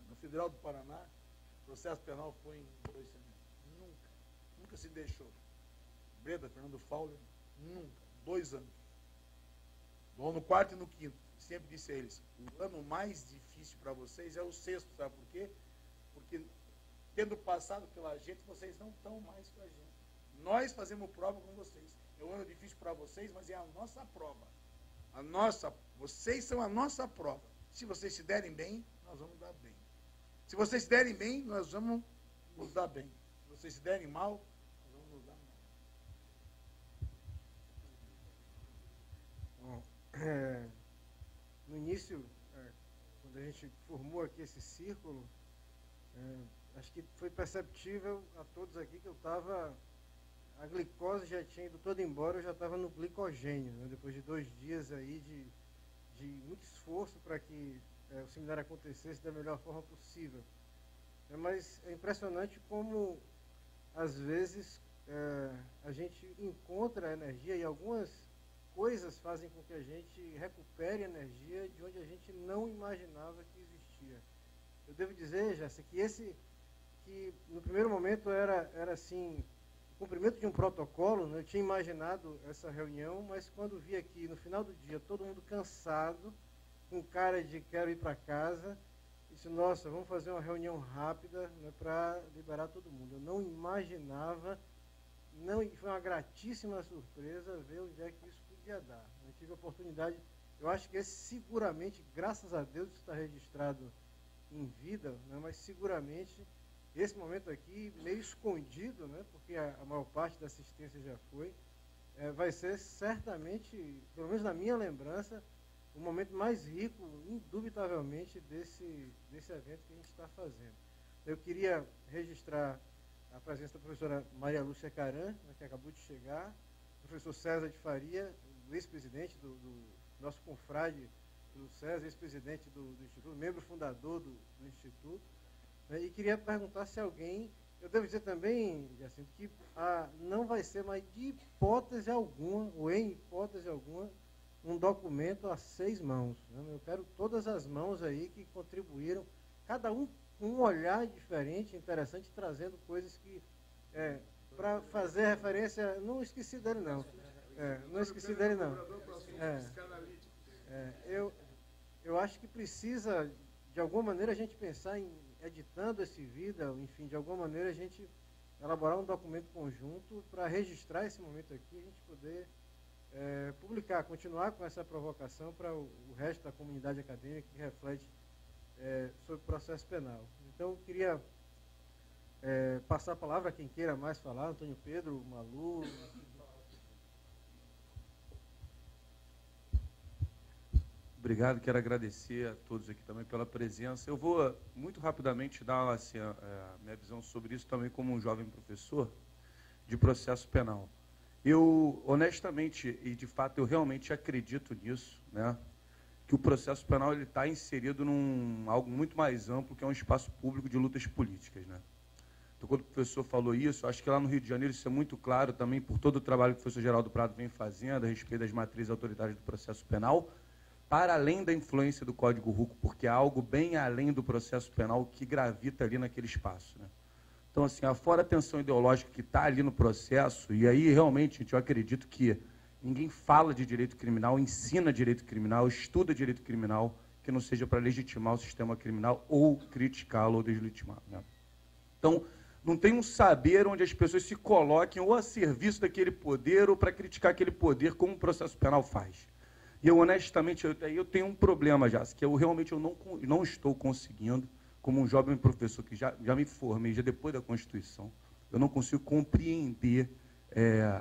no Federal do Paraná, o processo penal foi em 2 semestres. Nunca se deixou. Breda, Fernando Fauler, nunca. 2 anos. Dou aula no 4º e no 5º. Sempre disse a eles, o ano mais difícil para vocês é o 6º, sabe por quê? Porque, tendo passado pela gente, vocês não estão mais com a gente. Nós fazemos prova com vocês. É um ano difícil para vocês, mas é a nossa prova. Vocês são a nossa prova. Se vocês se derem bem, nós vamos dar bem. Se vocês se derem bem, nós vamos nos dar bem. Se vocês se derem mal, nós vamos nos dar mal. Bom, no início, quando a gente formou aqui esse círculo, acho que foi perceptível a todos aqui que eu estava... A glicose já tinha ido toda embora, eu já estava no glicogênio, né? Depois de 2 dias aí de muito esforço para que o seminário acontecesse da melhor forma possível. Mas é impressionante como, às vezes, a gente encontra energia e algumas coisas fazem com que a gente recupere energia de onde a gente não imaginava que existia. Eu devo dizer, Jéssica, que no primeiro momento era assim... cumprimento de um protocolo, né? Eu tinha imaginado essa reunião, mas quando vi aqui, no final do dia, todo mundo cansado, com cara de quero ir para casa, disse, nossa, vamos fazer uma reunião rápida, né, para liberar todo mundo. Eu não imaginava, foi uma gratíssima surpresa ver onde é que isso podia dar. Eu tive a oportunidade, eu acho que esse seguramente, graças a Deus, está registrado em vida, né, mas seguramente... Esse momento aqui, meio escondido, né, porque a maior parte da assistência já foi, vai ser certamente, pelo menos na minha lembrança, o momento mais rico, indubitavelmente, desse evento que a gente está fazendo. Eu queria registrar a presença da professora Maria Lúcia Caran, né, que acabou de chegar, o professor César de Faria, o ex-presidente do nosso confrade do César, ex-presidente do Instituto, membro fundador do Instituto. E queria perguntar se alguém, eu devo dizer também, Jacinto, que não vai ser mais de hipótese alguma, ou em hipótese alguma, um documento a 6 mãos. Né? Eu quero todas as mãos aí que contribuíram, cada um com um olhar diferente, interessante, trazendo coisas que, para fazer referência, não esqueci dele não. Não esqueci dele não. Eu acho que precisa, de alguma maneira, a gente pensar em editando esse vídeo, enfim, de alguma maneira a gente elaborar um documento conjunto para registrar esse momento aqui, a gente poder publicar, continuar com essa provocação para o resto da comunidade acadêmica que reflete sobre o processo penal. Então, eu queria passar a palavra a quem queira mais falar, Antônio Pedro, Malu. Obrigado, quero agradecer a todos aqui também pela presença. Eu vou muito rapidamente dar assim, a minha visão sobre isso também como um jovem professor de processo penal. Eu, honestamente, e de fato eu realmente acredito nisso, né, que o processo penal está inserido num algo muito mais amplo, que é um espaço público de lutas políticas, né. Então, quando o professor falou isso, acho que lá no Rio de Janeiro isso é muito claro também por todo o trabalho que o professor Geraldo Prado vem fazendo a respeito das matrizes autoritárias do processo penal, para além da influência do Código RUCO, porque há algo bem além do processo penal que gravita ali naquele espaço, né? Então, assim, afora a tensão ideológica que está ali no processo, e aí realmente eu acredito que ninguém fala de direito criminal, ensina direito criminal, estuda direito criminal, que não seja para legitimar o sistema criminal ou criticá-lo ou deslegitimá-lo, né? Então, não tem um saber onde as pessoas se coloquem ou a serviço daquele poder ou para criticar aquele poder, como o processo penal faz. E eu, honestamente, eu tenho um problema, já, que eu realmente não estou conseguindo, como um jovem professor que já me formei, já depois da Constituição, eu não consigo compreender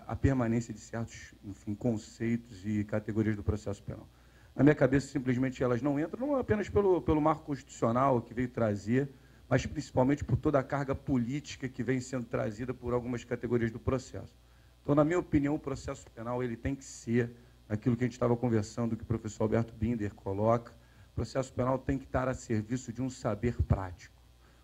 a permanência de certos, enfim, conceitos e categorias do processo penal. Na minha cabeça, simplesmente, elas não entram, não apenas pelo marco constitucional que veio trazer, mas principalmente por toda a carga política que vem sendo trazida por algumas categorias do processo. Então, na minha opinião, o processo penal ele tem que ser aquilo que a gente estava conversando, que o professor Alberto Binder coloca. O processo penal tem que estar a serviço de um saber prático.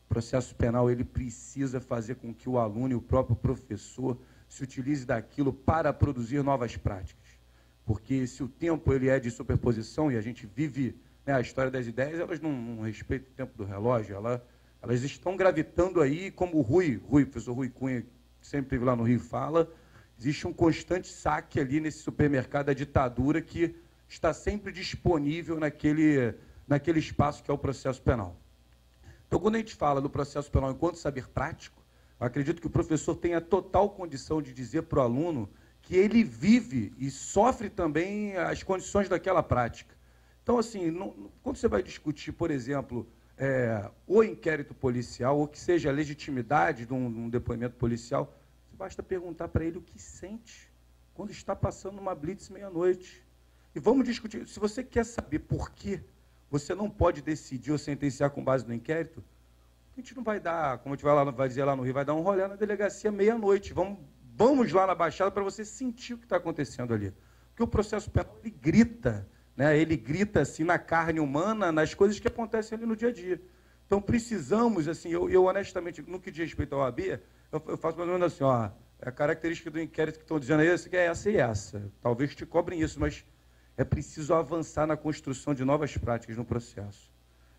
O processo penal ele precisa fazer com que o aluno e o próprio professor se utilize daquilo para produzir novas práticas. Porque se o tempo ele é de superposição, e a gente vive, né, a história das ideias, elas não respeitam o tempo do relógio, elas estão gravitando aí, como o professor Rui Cunha, que sempre esteve lá no Rio, fala. Existe um constante saque ali nesse supermercado da ditadura que está sempre disponível naquele espaço que é o processo penal. Então, quando a gente fala do processo penal enquanto saber prático, eu acredito que o professor tem a total condição de dizer para o aluno que ele vive e sofre também as condições daquela prática. Então, assim, quando você vai discutir, por exemplo, o inquérito policial, ou que seja a legitimidade de um depoimento policial, basta perguntar para ele o que sente quando está passando uma blitz meia-noite. E vamos discutir. Se você quer saber por que você não pode decidir ou sentenciar com base no inquérito, a gente não vai dar, como a gente vai dizer lá no Rio, vai dar um rolê na delegacia meia-noite. Vamos lá na Baixada para você sentir o que está acontecendo ali. Porque o processo penal, ele grita, né? Ele grita assim na carne humana, nas coisas que acontecem ali no dia a dia. Então, precisamos, assim, eu honestamente, no que diz respeito ao OAB, eu faço mais ou menos assim, ó, a característica do inquérito que estão dizendo aí que é essa e essa. Talvez te cobrem isso, mas é preciso avançar na construção de novas práticas no processo.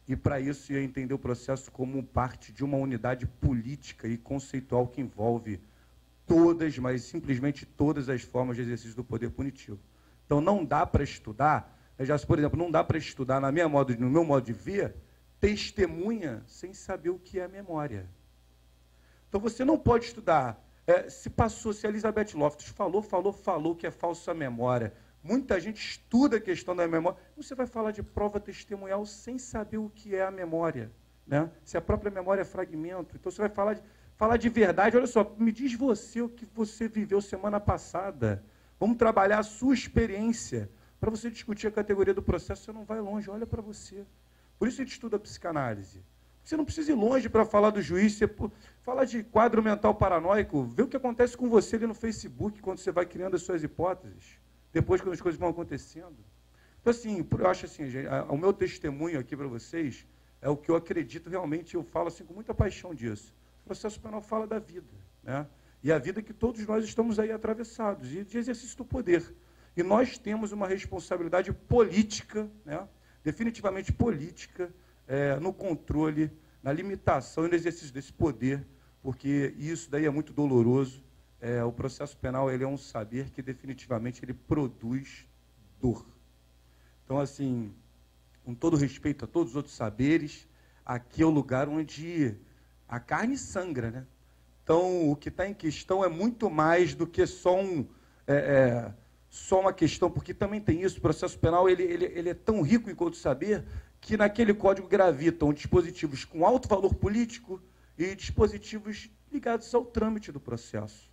E, para isso, ia entender o processo como parte de uma unidade política e conceitual que envolve todas, mas simplesmente todas as formas de exercício do poder punitivo. Então, não dá para estudar, por exemplo, não dá para estudar, no meu modo de ver, testemunha sem saber o que é memória. Então, você não pode estudar. Se a Elizabeth Loftus falou que é falsa memória. Muita gente estuda a questão da memória. Você vai falar de prova testemunhal sem saber o que é a memória, né? Se a própria memória é fragmento. Então, você vai falar de verdade. Olha só, me diz você o que você viveu semana passada. Vamos trabalhar a sua experiência. Para você discutir a categoria do processo, você não vai longe. Olha para você. Por isso a gente estuda a psicanálise. Você não precisa ir longe para falar do juiz, você fala de quadro mental paranoico, vê o que acontece com você ali no Facebook, quando você vai criando as suas hipóteses, depois quando as coisas vão acontecendo. Então, assim, eu acho assim, gente, o meu testemunho aqui para vocês é o que eu acredito realmente, eu falo assim com muita paixão disso. O processo penal fala da vida, né? E a vida que todos nós estamos aí atravessados, e de exercício do poder. E nós temos uma responsabilidade política, né? Definitivamente política, no controle, na limitação e no exercício desse poder, porque isso daí é muito doloroso. O processo penal ele é um saber que definitivamente ele produz dor. Então, assim, com todo respeito a todos os outros saberes, aqui é o lugar onde a carne sangra, né? Então, o que está em questão é muito mais do que só só uma questão, porque também tem isso, o processo penal ele é tão rico em conto saber que naquele código gravitam dispositivos com alto valor político e dispositivos ligados ao trâmite do processo.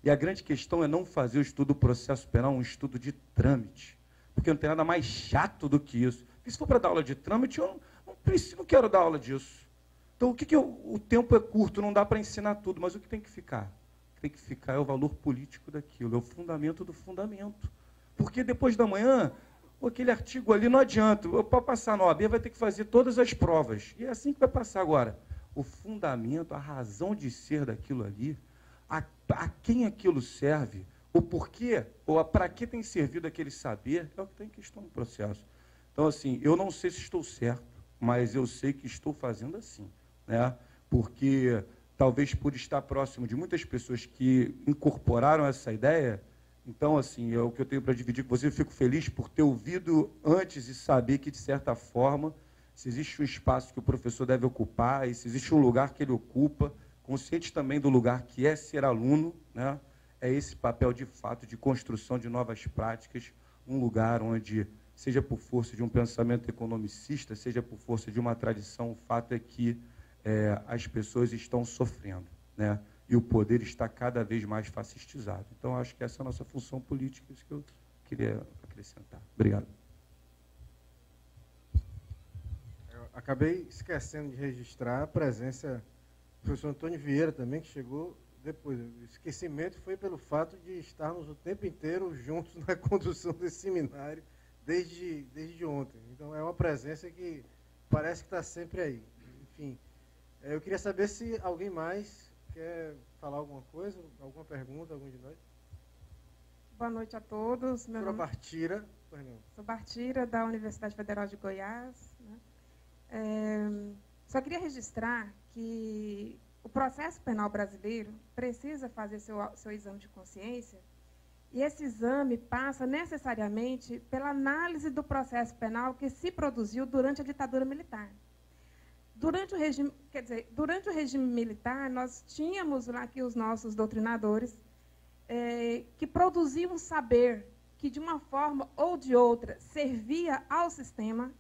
E a grande questão é não fazer o estudo do processo penal um estudo de trâmite, porque não tem nada mais chato do que isso. Porque se for para dar aula de trâmite, eu não quero dar aula disso. Então, o tempo é curto, não dá para ensinar tudo, mas o que tem que ficar? O que tem que ficar é o valor político daquilo, é o fundamento do fundamento. Porque depois da manhã, aquele artigo ali não adianta. Para passar na OAB vai ter que fazer todas as provas. E é assim que vai passar agora. O fundamento, a razão de ser daquilo ali, a quem aquilo serve, o porquê, ou para que tem servido aquele saber, é o que tem em questão no processo. Então, assim, eu não sei se estou certo, mas eu sei que estou fazendo assim, né? Porque talvez por estar próximo de muitas pessoas que incorporaram essa ideia, então, assim, é o que eu tenho para dividir com você. Eu fico feliz por ter ouvido antes e saber que, de certa forma, se existe um espaço que o professor deve ocupar, e se existe um lugar que ele ocupa, consciente também do lugar que é ser aluno, né? É esse papel, de fato, de construção de novas práticas, um lugar onde, seja por força de um pensamento economicista, seja por força de uma tradição, o fato é que as pessoas estão sofrendo, né? E o poder está cada vez mais fascistizado. Então, acho que essa é a nossa função política, isso que eu queria acrescentar. Obrigado. Eu acabei esquecendo de registrar a presença do professor Antônio Vieira também, que chegou depois. O esquecimento foi pelo fato de estarmos o tempo inteiro juntos na condução desse seminário, desde ontem. Então, é uma presença que parece que está sempre aí. Enfim, eu queria saber se alguém mais quer falar alguma coisa, alguma pergunta, algum de nós? Boa noite a todos. Meu nome... Bartira. Sou Bartira, da Universidade Federal de Goiás. Né? Só queria registrar que o processo penal brasileiro precisa fazer seu exame de consciência, e esse exame passa necessariamente pela análise do processo penal que se produziu durante a ditadura militar. Durante o regime militar, nós tínhamos lá aqui os nossos doutrinadores que produziam um saber que, de uma forma ou de outra, servia ao sistema,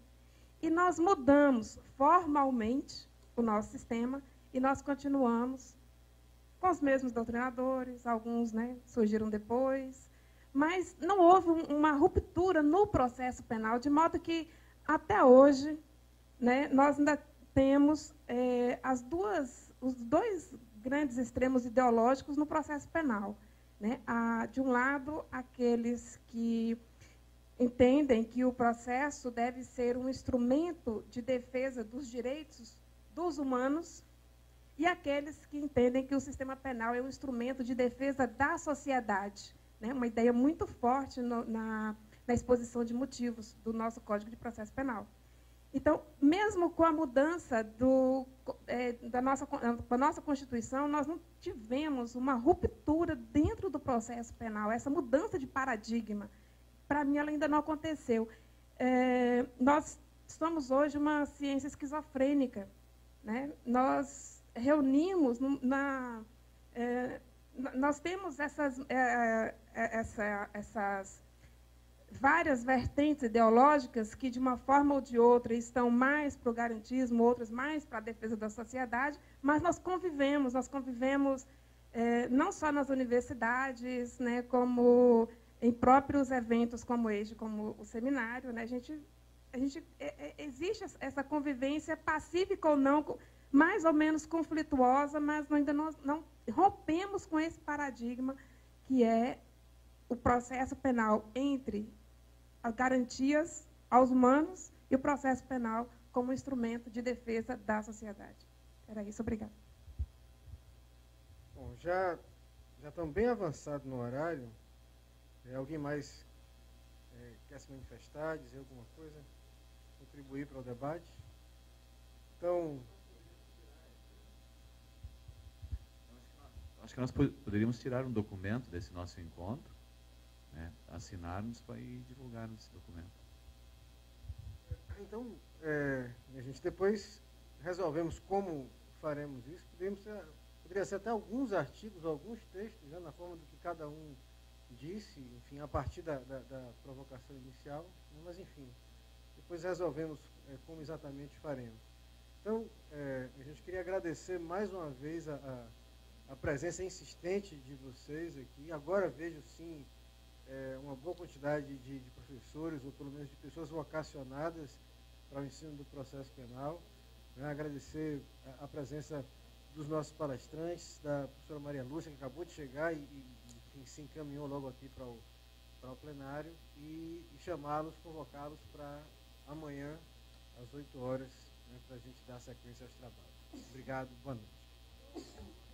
e nós mudamos formalmente o nosso sistema e nós continuamos com os mesmos doutrinadores, alguns, né, surgiram depois, mas não houve uma ruptura no processo penal, de modo que, até hoje, né, nós ainda temos os dois grandes extremos ideológicos no processo penal. Né? De um lado, aqueles que entendem que o processo deve ser um instrumento de defesa dos direitos dos humanos, e aqueles que entendem que o sistema penal é um instrumento de defesa da sociedade. Né? Uma ideia muito forte na exposição de motivos do nosso Código de Processo Penal. Então, mesmo com a mudança da nossa Constituição, nós não tivemos uma ruptura dentro do processo penal, essa mudança de paradigma. Para mim, ela ainda não aconteceu. Nós somos hoje uma ciência esquizofrênica. Né? Nós reunimos, nós temos essas várias vertentes ideológicas que, de uma forma ou de outra, estão mais para o garantismo, outras mais para a defesa da sociedade, mas nós convivemos não só nas universidades, né, como em próprios eventos como este, como o seminário. Né, existe essa convivência pacífica ou não, mais ou menos conflituosa, mas ainda não rompemos com esse paradigma que é o processo penal entre as garantias aos humanos e o processo penal como instrumento de defesa da sociedade. Era isso, obrigada. Bom, já estamos bem avançados no horário. Alguém mais quer se manifestar, dizer alguma coisa, contribuir para o debate? Então... Acho que nós poderíamos tirar um documento desse nosso encontro, né, assinarmos para ir divulgar esse documento. Então, a gente depois resolvemos como faremos isso. Poderia ser até alguns artigos, alguns textos, já na forma do que cada um disse, enfim, a partir da provocação inicial, né, mas, enfim, depois resolvemos como exatamente faremos. Então, a gente queria agradecer mais uma vez a presença insistente de vocês aqui. Agora vejo, sim, uma boa quantidade de professores, ou pelo menos de pessoas vocacionadas para o ensino do processo penal. Agradecer a presença dos nossos palestrantes, da professora Maria Lúcia, que acabou de chegar e se encaminhou logo aqui para o plenário, e chamá-los, convocá-los para amanhã, às 8 horas, né, para a gente dar sequência aos trabalhos. Obrigado, boa noite.